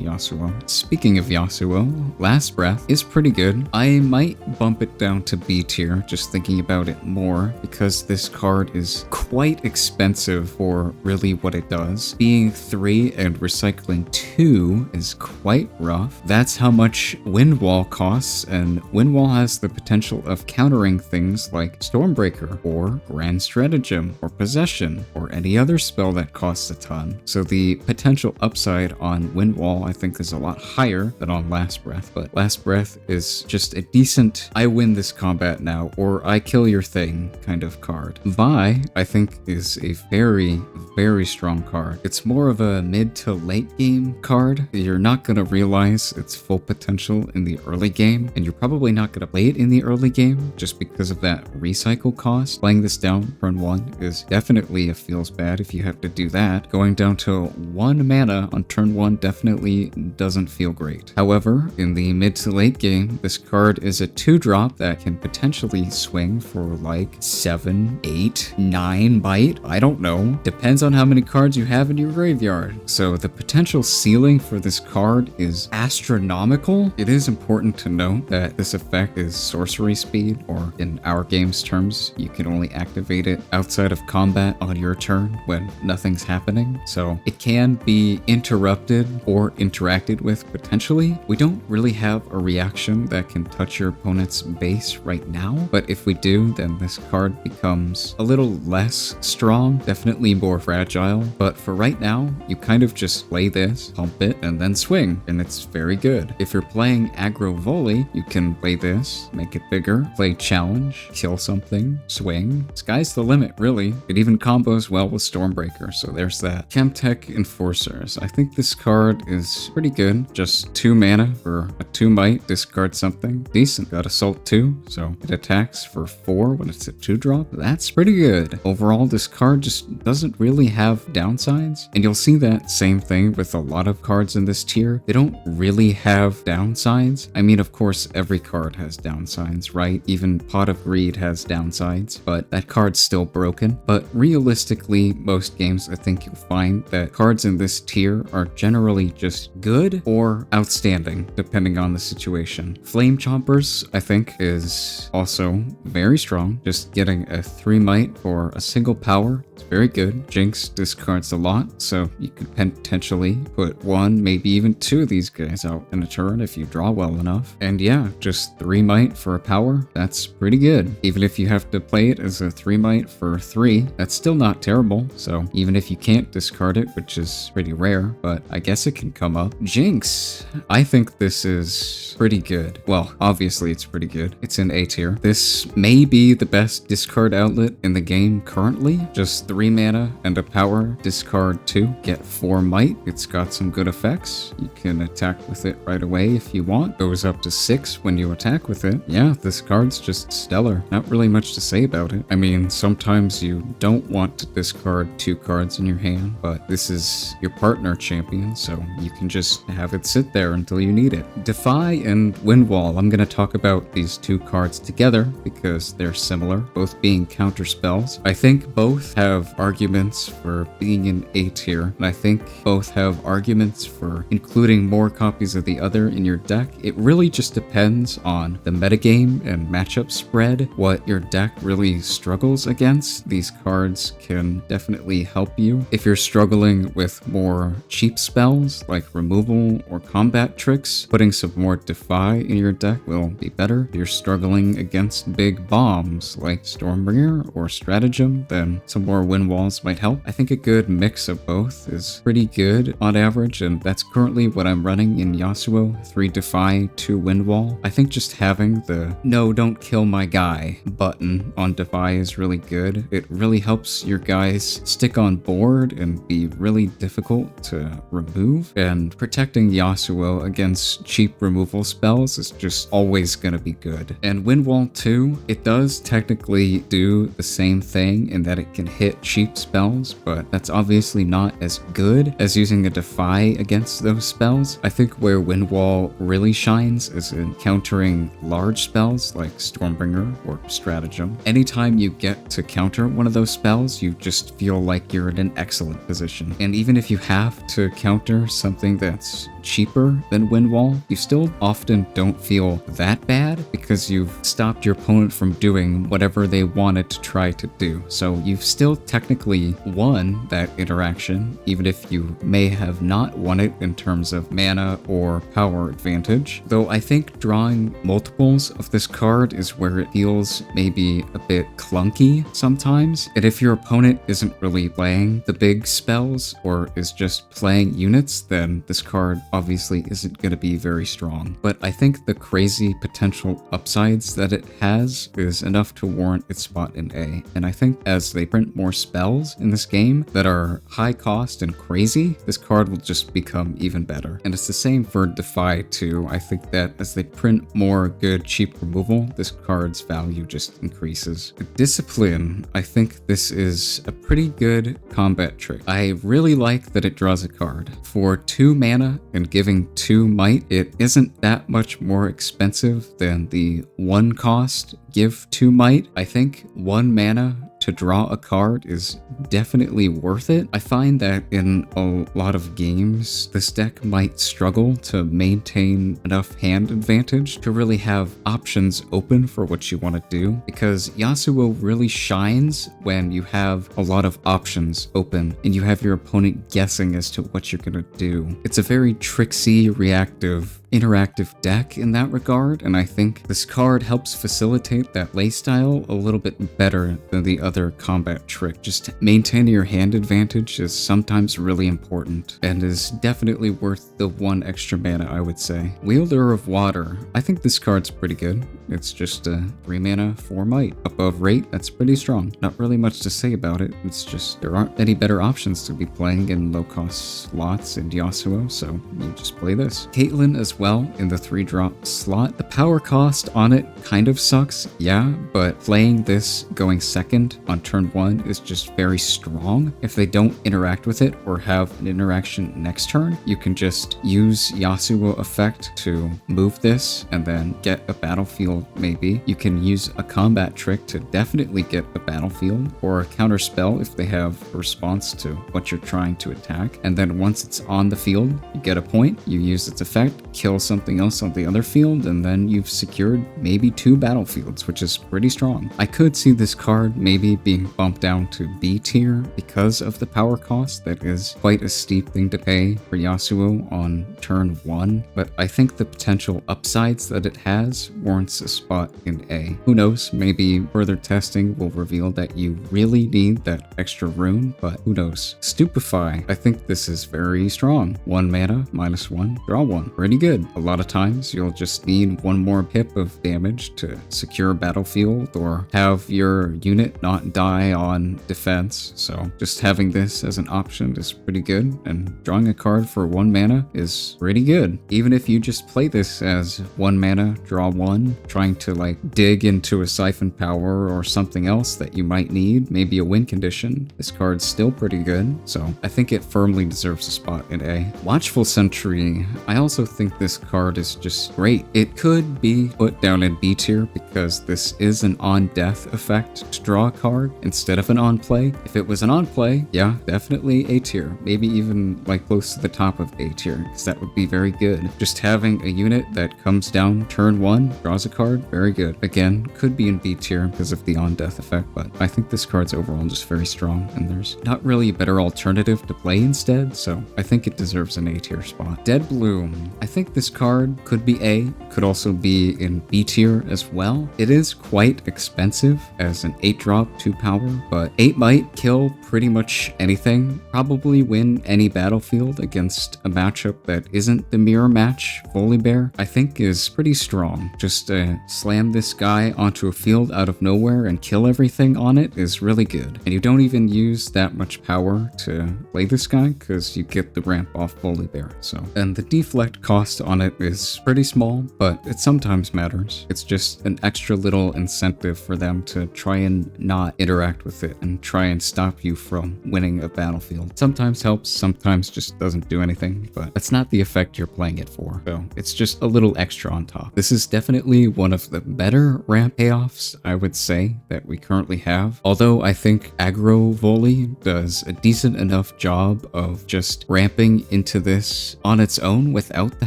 Yasuo. Speaking of Yasuo, Last Breath is pretty good. I might bump it down to B tier, just thinking about it more, because this card is quite expensive for really what it does. Being 3 and recycling 2 is quite rough. That's how much Wind Wall costs, and Wind Wall has the potential of countering things like Stormbreaker or Grand Stratagem or Possession or any other spell that costs a ton. So the potential upside on Wind Wall I think is a lot higher than on Last Breath, but Last Breath is just a decent I win this combat now or I kill your thing kind of card. Vi, I think, is a very, very strong card. It's more of a mid to late game card. You're not going to realize its full potential in the early game, and you're probably not going to play it in the early game just because of that recycle cost. Playing this down turn 1 is definitely a feels bad if you have to do that. Going down to 1 mana on turn 1 definitely doesn't feel great. However, in the mid to late game, this card is a 2-drop that can potentially swing for like 7, 8, 9 bite. I don't know. Depends on how many cards you have in your graveyard. So the potential ceiling for this card is astronomical. It is important to note that this effect is sorcery speed, or in our game's terms, you can only activate it outside of combat on your turn when nothing's happening. So it can be interrupted or interacted with potentially. We don't really have a reaction that can touch your opponent's base right now, but if we do, then this card becomes a little less strong, definitely more fragile. But for right now, you kind of just play this, pump it, and then swing, and it's very good. If you're playing aggro volley, you can play this, make it bigger, play challenge, kill something, swing. Sky's the limit, really. It even combos well with Stormbreaker, so there's that. Chemtech Enforcers. I think this card is pretty good. Just 2 mana for a 2 might, discard something. Decent. Got Assault 2, so it attacks for 4 when it's a 2-drop. That's pretty good. Overall, this card just doesn't really have downsides, and you'll see that same thing with a lot of cards in this tier, they don't really have downsides. I mean, of course, every card has downsides, right? Even Pot of Greed has downsides, but that card's still broken. But realistically, most games, I think you'll find that cards in this tier are generally just good or outstanding, depending on the situation. Flame Chompers, I think, is also very strong. Just getting a 3 might for a single power, it's very good. Jinx discards a lot, so you could potentially put 1, maybe even 2 of these guys out in a turn if you draw well enough. And yeah, just 3 might for a power, that's pretty good. Even if you have to play it as a 3 might for 3, that's still not terrible. So even if you can't discard it, which is pretty rare, but I guess it can come up. Jinx, I think this is pretty good. Well, obviously it's pretty good. It's in A tier. This may be the best discard outlet in the game currently. Just 3 mana and a power, discard 2, get 4 might. It's got some good effects. You can attack with it right away if you want. Goes up to 6 when you attack with it. Yeah, this card's just stellar. Not really much to say about it. I mean, sometimes you don't want to discard 2 cards in your hand, but this is your partner champion, so you can just have it sit there until you need it. Defy and Windwall, I'm going to talk about these 2 cards together because they're similar, both being counter spells. I think both have arguments for being in A tier, and I think both have arguments for including more copies of the other in your deck. It really just depends on the metagame and matchup spread, what your deck really struggles against. These cards can definitely help you. If you're struggling with more cheap spells like removal or combat tricks, putting some more Defy in your deck will be better. If you're struggling against big bombs like Stormbringer or Stratagem, then some more wind walls might help. I think a good mix of both is pretty good on average, and that's currently what I'm running in Yasuo. 3 Defy, 2 wind wall. I think just having the "no, don't kill my guy" button on Defy is really good. It really helps your guys stick on board and be really difficult to remove, and protecting Yasuo against cheap removal spells is just always gonna be good. And Windwall 2, it does technically do the same thing in that it can hit cheap spells, but that's obviously not as good as using a Defy against those spells. I think where Windwall really shines is in countering large spells like Stormbringer or Stratagem. Anytime you get to counter one of those spells, you just feel like you're in an excellent position. And even if you have to counter something that's cheaper than Windwall, you still often don't feel that bad because you've stopped your opponent from doing whatever they wanted to try to do. So you've still technically won that interaction, even if you may have not won it in terms of mana or power advantage. Though I think drawing multiples of this card is where it feels maybe a bit clunky sometimes. And if your opponent isn't really playing the big spells or is just playing units, then this card obviously isn't going to be very strong. But I think the crazy potential upsides that it has is enough to warrant its spot in A. And I think as they print more spells in this game that are high cost and crazy, this card will just become even better. And it's the same for Defy too. I think that as they print more good cheap removal, this card's value just increases. Discipline, I think this is a pretty good combat trick. I really like that it draws a card. For 2 mana and giving 2 might, it isn't that much more expensive than the 1 cost give 2 might. I think 1 mana to draw a card is definitely worth it. I find that in a lot of games, this deck might struggle to maintain enough hand advantage to really have options open for what you want to do, because Yasuo really shines when you have a lot of options open and you have your opponent guessing as to what you're gonna do. It's a very tricksy, reactive, interactive deck in that regard, and I think this card helps facilitate that playstyle a little bit better than the other combat trick. Just maintaining your hand advantage is sometimes really important and is definitely worth the 1 extra mana, I would say. Wielder of Water. I think this card's pretty good. It's just a 3 mana, 4 might. Above rate, that's pretty strong. Not really much to say about it. It's just there aren't any better options to be playing in low-cost slots in Yasuo, so you just play this. Caitlyn as well in the 3-drop slot. The power cost on it kind of sucks, yeah, but playing this going second on turn 1 is just very strong. If they don't interact with it or have an interaction next turn, you can just use Yasuo effect to move this and then get a battlefield maybe. You can use a combat trick to definitely get a battlefield, or a counter spell if they have a response to what you're trying to attack. And then once it's on the field, you get a point, you use its effect, kill something else on the other field, and then you've secured maybe 2 battlefields, which is pretty strong. I could see this card maybe being bumped down to B tier because of the power cost. That is quite a steep thing to pay for Yasuo on turn 1, but I think the potential upsides that it has warrants a spot in A. Who knows, maybe further testing will reveal that you really need that extra rune, but who knows. Stupefy, I think this is very strong. 1 mana, -1, draw 1. Pretty good. A lot of times you'll just need 1 more pip of damage to secure a battlefield or have your unit not die on defense, so just having this as an option is pretty good, and drawing a card for 1 mana is pretty good. Even if you just play this as 1 mana, draw 1, trying to like dig into a Siphon Power or something else that you might need, maybe a win condition, this card's still pretty good, so I think it firmly deserves a spot in A. Watchful Sentry, I also think this card is just great. It could be put down in B tier because this is an on-death effect to draw a card instead of an on-play. If it was an on-play, yeah, definitely A tier, maybe even like close to the top of A tier, because that would be very good. Just having a unit that comes down turn 1, draws a card, very good. Again, could be in B tier because of the on-death effect, but I think this card's overall just very strong, and there's not really a better alternative to play instead, so I think it deserves an A tier spot. Dead Bloom, I think this card could be A, could also be in B tier as well. It is quite expensive as an 8-drop, 2 power, but 8 might kill pretty much anything, probably win any battlefield against a matchup that isn't the mirror match. Volibear, I think, is pretty strong. Just slam this guy onto a field out of nowhere and kill everything on it is really good. And you don't even use that much power to play this guy because you get the ramp off Volibear. So, and the deflect cost on it is pretty small, but it sometimes matters. It's just an extra little incentive for them to try and not interact with it and try and stop you from winning a battlefield. Sometimes helps, sometimes just doesn't do anything, but that's not the effect you're playing it for. So it's just a little extra on top. This is definitely one of the better ramp payoffs, I would say, that we currently have. Although I think aggro volley does a decent enough job of just ramping into this on its own without the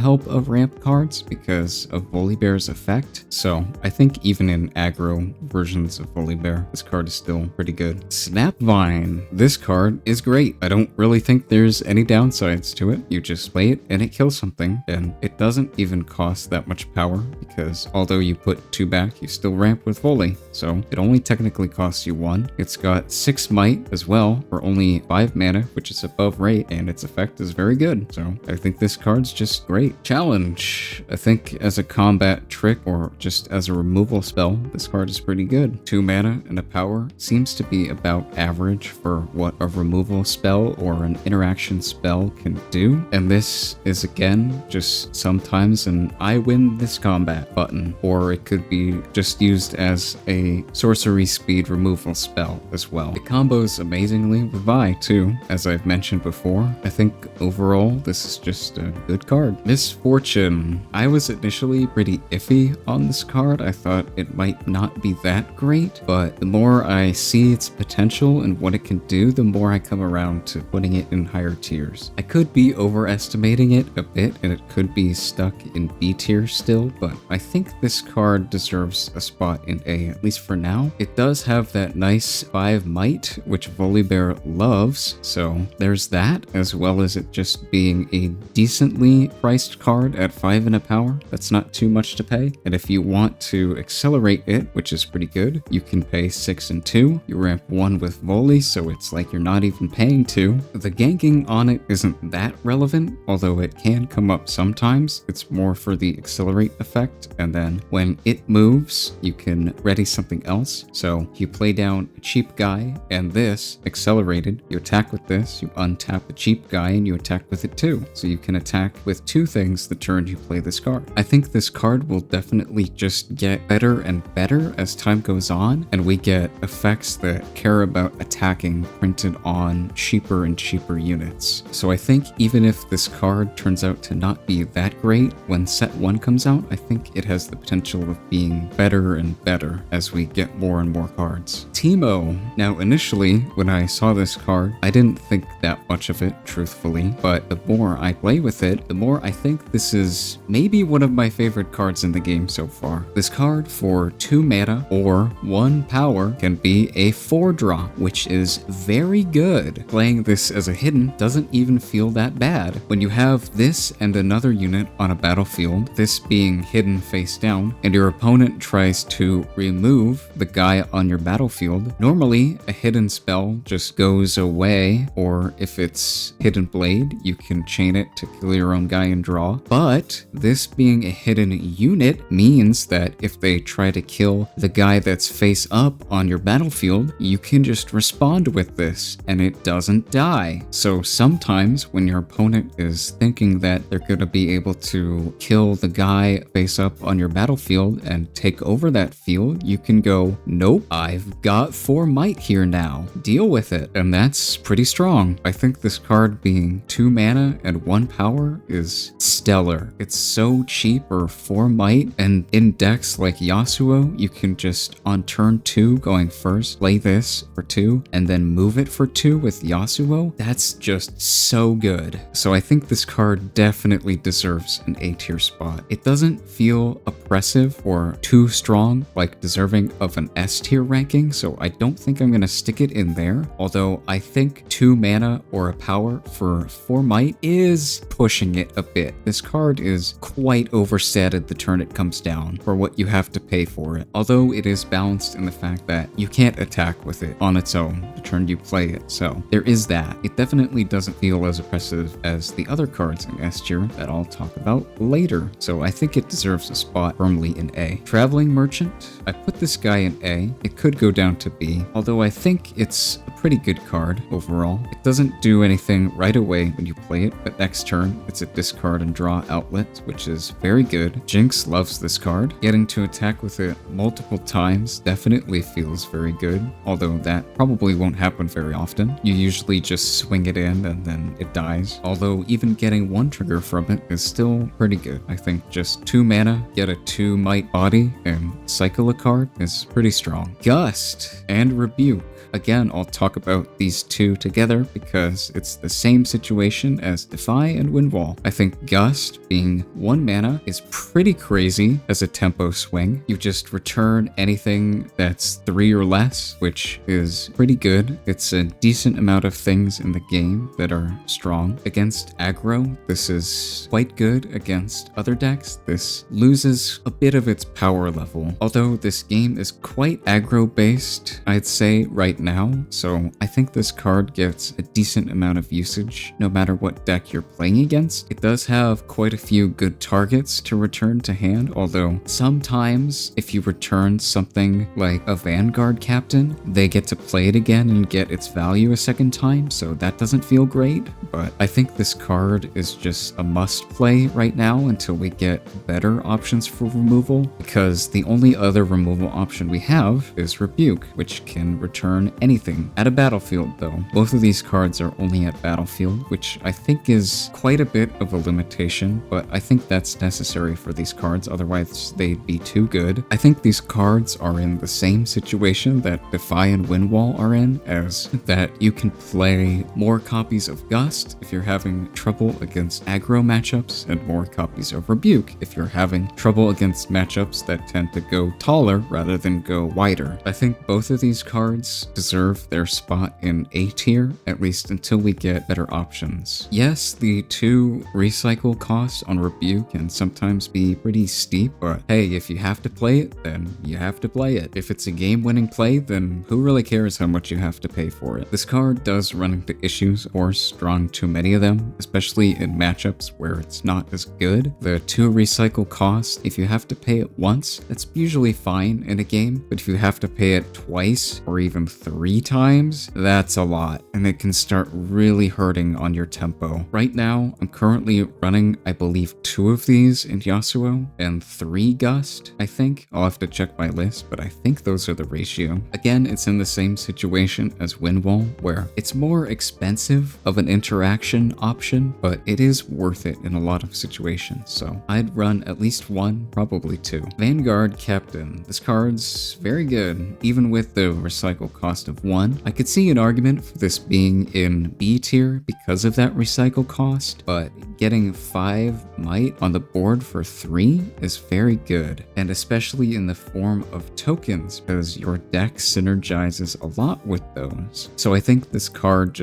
help of ramp cards because of Volibear's effect. So I think even in aggro versions of Volibear, this card is still pretty good. Snapvine, this card is great. I don't really think there's any downsides to it. You just play it and it kills something, and it doesn't even cost that much power because although you put 2 back, you still ramp with volley. So it only technically costs you 1. It's got 6 might as well for only 5 mana, which is above rate, and its effect is very good. So I think this card's just great. Challenge, I think as a combat trick or just as a removal spell, this card is pretty good. 2 mana and a power seems to be about average for what a removal spell or an interaction spell can do. And this is again just sometimes an I win this combat button, or it could be just used as a sorcery speed removal spell as well. It combos amazingly with Vi too, as I've mentioned before. I think overall this is just a good card. Misfortune, I was initially pretty iffy on this card. I thought it might not be that great, but the more I see its potential and what it can do, the more I come around to putting it in higher tiers. I could be overestimating it a bit and it could be stuck in B tier still, but I think this card deserves a spot in A, at least for now. It does have that nice 5 might, which Volibear loves, so there's that, as well as it just being a decently priced card at 5 and a power. That's not too much to pay, and if you want to accelerate it, which is pretty good, you can pay 6 and 2. You ramp 1 with volley, so it's like you're not even paying 2. The ganking on it isn't that relevant, although it can come up sometimes. It's more for the accelerate effect, and then when it moves, you can ready something else. So you play down a cheap guy and this accelerated, you attack with this, you untap the cheap guy and you attack with it too. So you can attack with two things the turn you play this card. I think this card will definitely just get better and better as time goes on, and we get effects that care about attacking printed on cheaper and cheaper units. So I think even if this card turns out to not be that great when set 1 comes out, I think it has the potential of being better and better as we get more and more cards. Teemo. Now initially, when I saw this card, I didn't think that much of it, truthfully, but the more I play with it, the more I think this is maybe one of my favorite cards in the game so far. This card for 2 mana or 1 power can be a 4-drop, which is very good. Playing this as a hidden doesn't even feel that bad. When you have this and another unit on a battlefield, this being hidden face down, and your opponent tries to remove the guy on your battlefield, normally a hidden spell just goes away, or if it's Hidden Blade, you can chain it to kill your own guy and draw. But this being a hidden unit means that if they try to kill the guy that's face up on your battlefield, you can just respond with this and it doesn't die. So sometimes when your opponent is thinking that they're going to be able to kill the guy face up on your battlefield and take over that field, you can go, nope, I've got 4 might here now. Deal with it. And that's pretty strong. I think this card being 2 mana and 1 power is stellar. It's so cheap for 4 might, and in decks like Yasuo, you can just on turn 2 going first, play this for 2, and then move it for 2 with Yasuo. That's just so good. So I think this card definitely deserves an A tier spot. It doesn't feel oppressive or too strong, like deserving of an S tier ranking, so I don't think I'm gonna stick it in there, although I think 2 mana or a power for 4 might is pushing it a bit. This card is quite overstated the turn it comes down for what you have to pay for it, although it is balanced in the fact that you can't attack with it on its own the turn you play it, so there is that. It definitely doesn't feel as oppressive as the other cards in S tier that I'll talk about later, so I think it deserves a spot firmly in A. Traveling Merchant, I put this guy in A. It could go down to B, although I think it's a pretty good card overall. It doesn't do anything right away when you play it, but next turn it's a discard and draw outlet, which is very good. Jinx loves this card. Getting to attack with it multiple times definitely feels very good, although that probably won't happen very often. You usually just swing it in and then it dies, although even getting 1 trigger from it is still pretty good. I think just 2 mana, get a 2 might body, and cycle a card is pretty strong. Gust and Rebuke. Again, I'll talk about these two together because it's the same situation as Defy and Windwall. I think Gust, being 1 mana, is pretty crazy as a tempo swing. You just return anything that's 3 or less, which is pretty good. It's a decent amount of things in the game that are strong. Against aggro, this is quite good. Against other decks, this loses a bit of its power level. Although this game is quite aggro-based, I'd say right now, so I think this card gets a decent amount of usage no matter what deck you're playing against. It does have quite a few good targets to return to hand, although sometimes if you return something like a Vanguard Captain, they get to play it again and get its value a second time, so that doesn't feel great. But I think this card is just a must play right now until we get better options for removal, because the only other removal option we have is Rebuke, which can return anything at a battlefield though. Both of these cards are only at battlefield, which I think is quite a bit of a limitation, but I think that's necessary for these cards, otherwise they'd be too good. I think these cards are in the same situation that Defy and Windwall are in, as that you can play more copies of Gust if you're having trouble against aggro matchups, and more copies of Rebuke if you're having trouble against matchups that tend to go taller rather than go wider. I think both of these cards deserve their spot in A tier, at least until we get better options. Yes, the 2 recycle cost on Rebuke can sometimes be pretty steep, but hey, if you have to play it, then you have to play it. If it's a game-winning play, then who really cares how much you have to pay for it? This card does run into issues, of course, drawing too many of them, especially in matchups where it's not as good. The 2 recycle cost, if you have to pay it once, that's usually fine in a game, but if you have to pay it twice or even 3 times, that's a lot, and it can start really hurting on your tempo. Right now, I'm currently running, I believe, 2 of these in Yasuo and 3 Gust, I think. I'll have to check my list, but I think those are the ratio. Again, it's in the same situation as Windwall, where it's more expensive of an interaction option, but it is worth it in a lot of situations, so I'd run at least 1, probably 2. Vanguard Captain. This card's very good, even with the recycle cost of 1. I could see an argument for this being in B tier because of that recycle cost, but getting 5 might on the board for 3 is very good, and especially in the form of tokens, because your deck synergizes a lot with those. So I think this card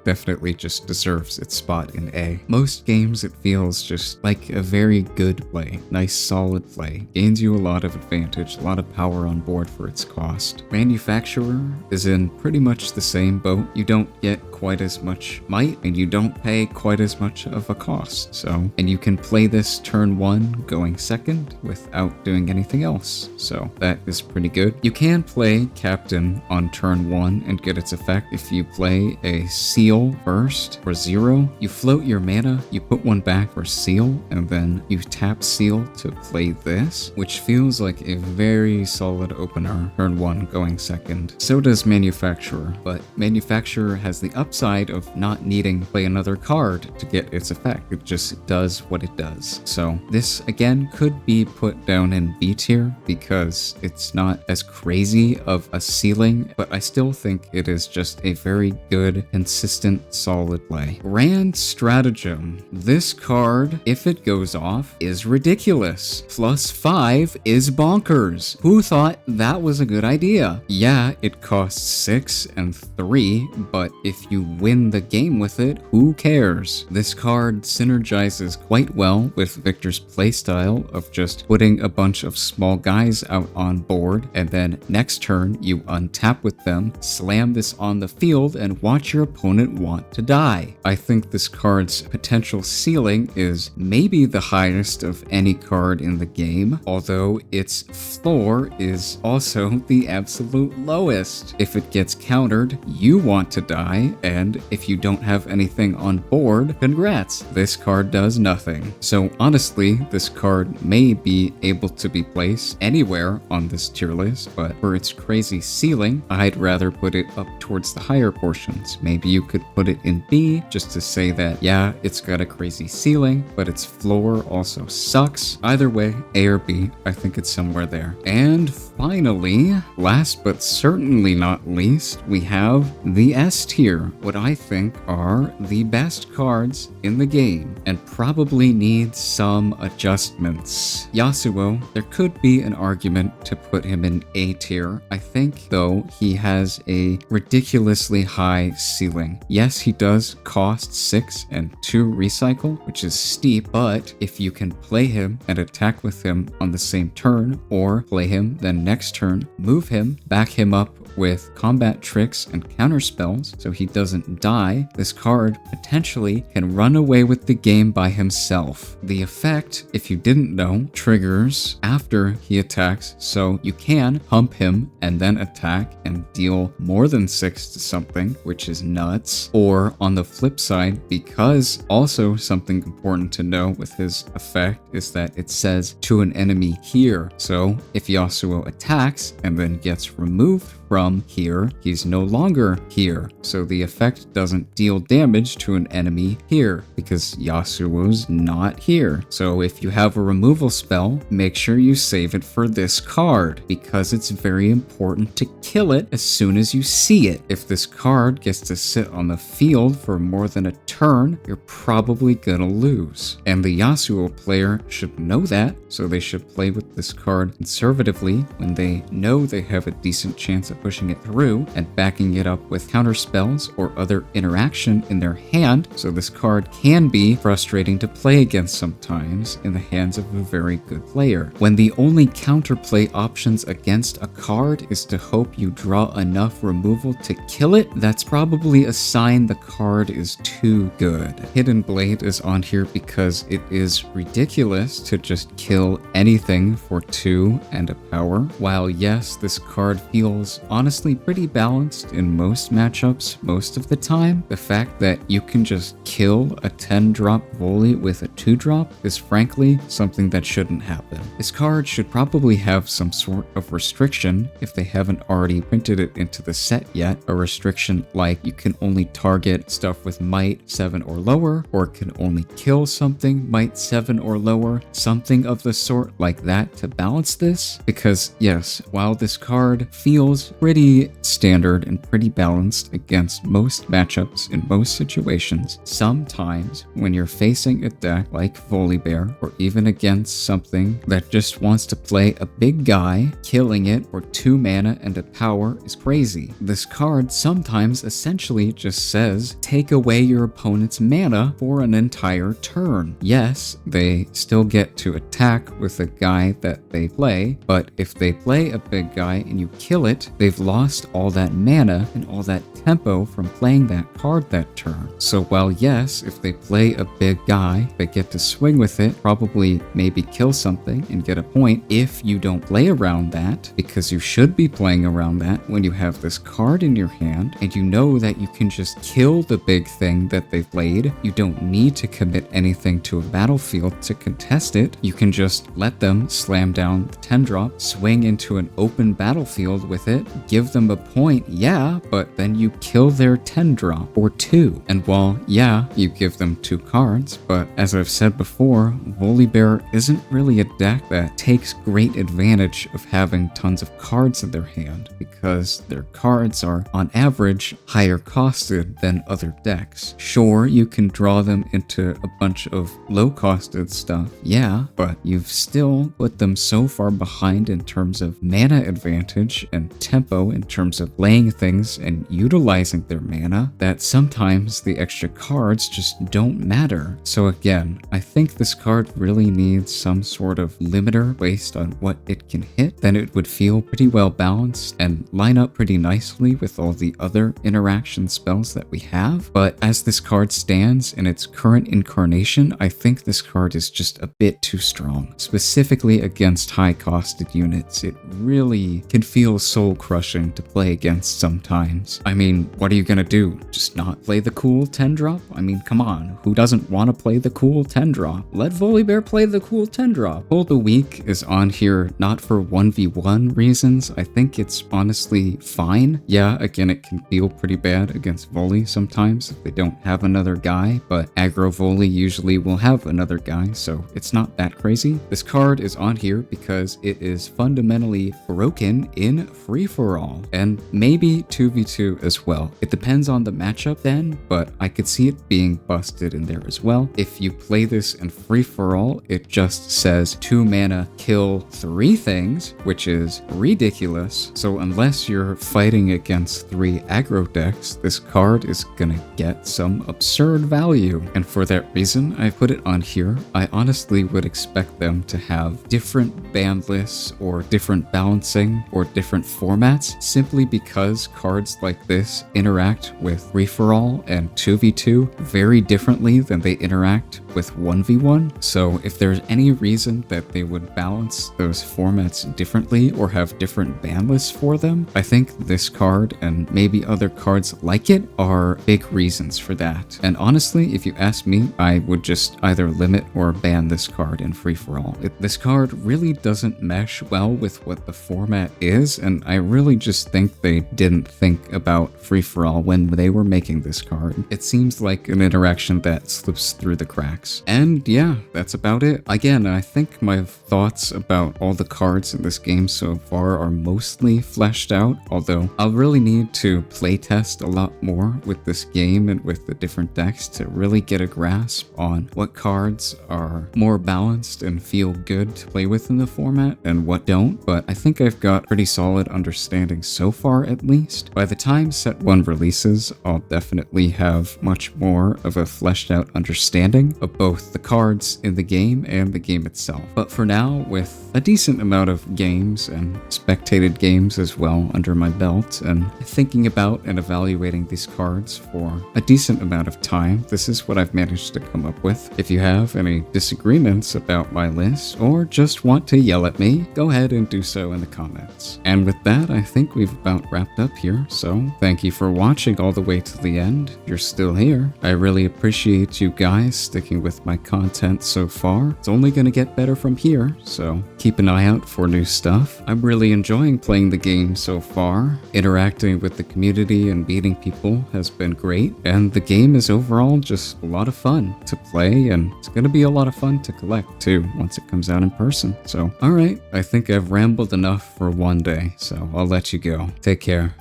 definitely just deserves its spot in A. Most games it feels just like a very good play, nice solid play, gains you a lot of advantage, a lot of power on board for its cost. Manufacturer is in pretty much the same boat. You don't get quite as much might, and you don't pay quite as much of a cost. So, and you can play this turn 1 going second without doing anything else. So that is pretty good. You can play Captain on turn 1 and get its effect if you play a Seal first for 0. You float your mana, you put 1 back for Seal, and then you tap Seal to play this, which feels like a very solid opener turn 1 going second. So does Manufacturer, but Manufacturer has the upside of not needing to play another card to get its effect. It just does what it does. So this again could be put down in B tier because it's not as crazy of a ceiling, but I still think it is just a very good, consistent, solid play. Grand Stratagem. This card, if it goes off, is ridiculous. +5 is bonkers. Who thought that was a good idea? Yeah, it costs 6 and 3, but if you win the game with it, who cares? This card synergizes quite well with Victor's playstyle of just putting a bunch of small guys out on board, and then next turn you untap with them, slam this on the field, and watch your opponent want to die. I think this card's potential ceiling is maybe the highest of any card in the game, although its floor is also the absolute lowest. If it gets countered, you want to die, and if you don't have anything on board, congrats, this card does nothing. So honestly, this card may be able to be placed anywhere on this tier list, but for its crazy ceiling, I'd rather put it up towards the higher portions. Maybe you could put it in B just to say that, yeah, it's got a crazy ceiling, but its floor also sucks. Either way, A or B, I think it's somewhere there. And finally, last but certainly not least, we have the S tier, what I think are the best cards in the game, and probably need some adjustments. Yasuo, there could be an argument to put him in A tier. I think, though, he has a ridiculously high ceiling. Yes, he does cost 6 and 2 recycle, which is steep, but if you can play him and attack with him on the same turn, or play him, then next turn, move him, back him up with combat tricks and counter spells so he doesn't die, this card potentially can run away with the game by himself. The effect, if you didn't know, triggers after he attacks, so you can hump him and then attack and deal more than 6 to something, which is nuts. Or on the flip side, because also something important to know with his effect is that it says to an enemy here. So if Yasuo attacks and then gets removed from here, he's no longer here. So the effect doesn't deal damage to an enemy here because Yasuo's not here. So if you have a removal spell, make sure you save it for this card because it's very important to kill it as soon as you see it. If this card gets to sit on the field for more than a turn, you're probably gonna lose. And the Yasuo player should know that, so they should play with this card conservatively when they know they have a decent chance of pushing it through and backing it up with counter spells or other interaction in their hand, so this card can be frustrating to play against sometimes in the hands of a very good player. When the only counterplay options against a card is to hope you draw enough removal to kill it, that's probably a sign the card is too good. Hidden Blade is on here because it is ridiculous to just kill anything for 2 and a power. While yes, this card feels honestly pretty balanced in most matchups most of the time, the fact that you can just kill a 10-drop volley with a 2-drop is frankly something that shouldn't happen. This card should probably have some sort of restriction if they haven't already printed it into the set yet. A restriction like you can only target stuff with might 7 or lower, or can only kill something might 7 or lower, something of the sort like that to balance this. Because yes, while this card feels pretty standard and pretty balanced against most matchups in most situations, sometimes when you're facing a deck like Volibear, or even against something that just wants to play a big guy, killing it for 2 mana and a power is crazy. This card sometimes essentially just says, take away your opponent's mana for an entire turn. Yes, they still get to attack with a guy that they play, but if they play a big guy and you kill it, they've lost all that mana and all that tempo from playing that card that turn. So while yes, if they play a big guy, they get to swing with it, probably maybe kill something and get a point. If you don't play around that, because you should be playing around that when you have this card in your hand and you know that you can just kill the big thing that they've played, you don't need to commit anything to a battlefield to contest it. You can just let them slam down the 10-drop, swing into an open battlefield with it, give them a point, yeah, but then you kill their 10-drop or 2. And while, yeah, you give them 2 cards, but as I've said before, Volibear isn't really a deck that takes great advantage of having tons of cards in their hand, because their cards are, on average, higher costed than other decks. Sure, you can draw them into a bunch of low-costed stuff, yeah, but you've still put them so far behind in terms of mana advantage and tempo in terms of playing things and utilizing their mana that sometimes the extra cards just don't matter. So again, I think this card really needs some sort of limiter based on what it can hit. Then it would feel pretty well balanced and line up pretty nicely with all the other interaction spells that we have. But as this card stands in its current incarnation, I think this card is just a bit too strong. Specifically against high-costed units, it really can feel soul-crushing to play against sometimes. I mean, what are you gonna do? Just not play the cool 10-drop? I mean, come on, who doesn't want to play the cool 10-drop? Let Volibear play the cool 10-drop. Pull the Weak is on here not for 1v1 reasons. I think it's honestly fine. Yeah, again, it can feel pretty bad against Volley sometimes if they don't have another guy, but aggro Volley usually will have another guy, so it's not that crazy. This card is on here because it is fundamentally broken in free-for-all, and maybe 2v2 as well. It depends on the matchup then, but I could see it being busted in there as well. If you play this in free-for-all, it just says 2 mana kill 3 things, which is ridiculous. So unless you're fighting against 3 aggro decks, this card is gonna get some absurd value. And for that reason, I put it on here. I honestly would expect them to have different ban lists or different balancing or different formats, simply because cards like this interact with free-for-all and 2v2 very differently than they interact with 1v1. So if there's any reason that they would balance those formats differently or have different ban lists for them, I think this card and maybe other cards like it are big reasons for that. And honestly, if you ask me, I would just either limit or ban this card in free-for-all. This card really doesn't mesh well with what the format is, and I really just think they didn't think about free-for-all when they were making this card. It seems like an interaction that slips through the cracks. decks. And yeah, that's about it. Again, I think my thoughts about all the cards in this game so far are mostly fleshed out, although I'll really need to playtest a lot more with this game and with the different decks to really get a grasp on what cards are more balanced and feel good to play with in the format and what don't, but I think I've got pretty solid understanding so far at least. By the time set 1 releases, I'll definitely have much more of a fleshed out understanding of both the cards in the game and the game itself. But for now, with a decent amount of games and spectated games as well under my belt, and thinking about and evaluating these cards for a decent amount of time, this is what I've managed to come up with. If you have any disagreements about my list or just want to yell at me, go ahead and do so in the comments. And with that, I think we've about wrapped up here, so thank you for watching all the way to the end. If you're still here, I really appreciate you guys sticking with my content so far. It's only going to get better from here, so keep an eye out for new stuff. I'm really enjoying playing the game so far. Interacting with the community and meeting people has been great, and the game is overall just a lot of fun to play, and it's going to be a lot of fun to collect too once it comes out in person. So, alright, I think I've rambled enough for one day, so I'll let you go. Take care.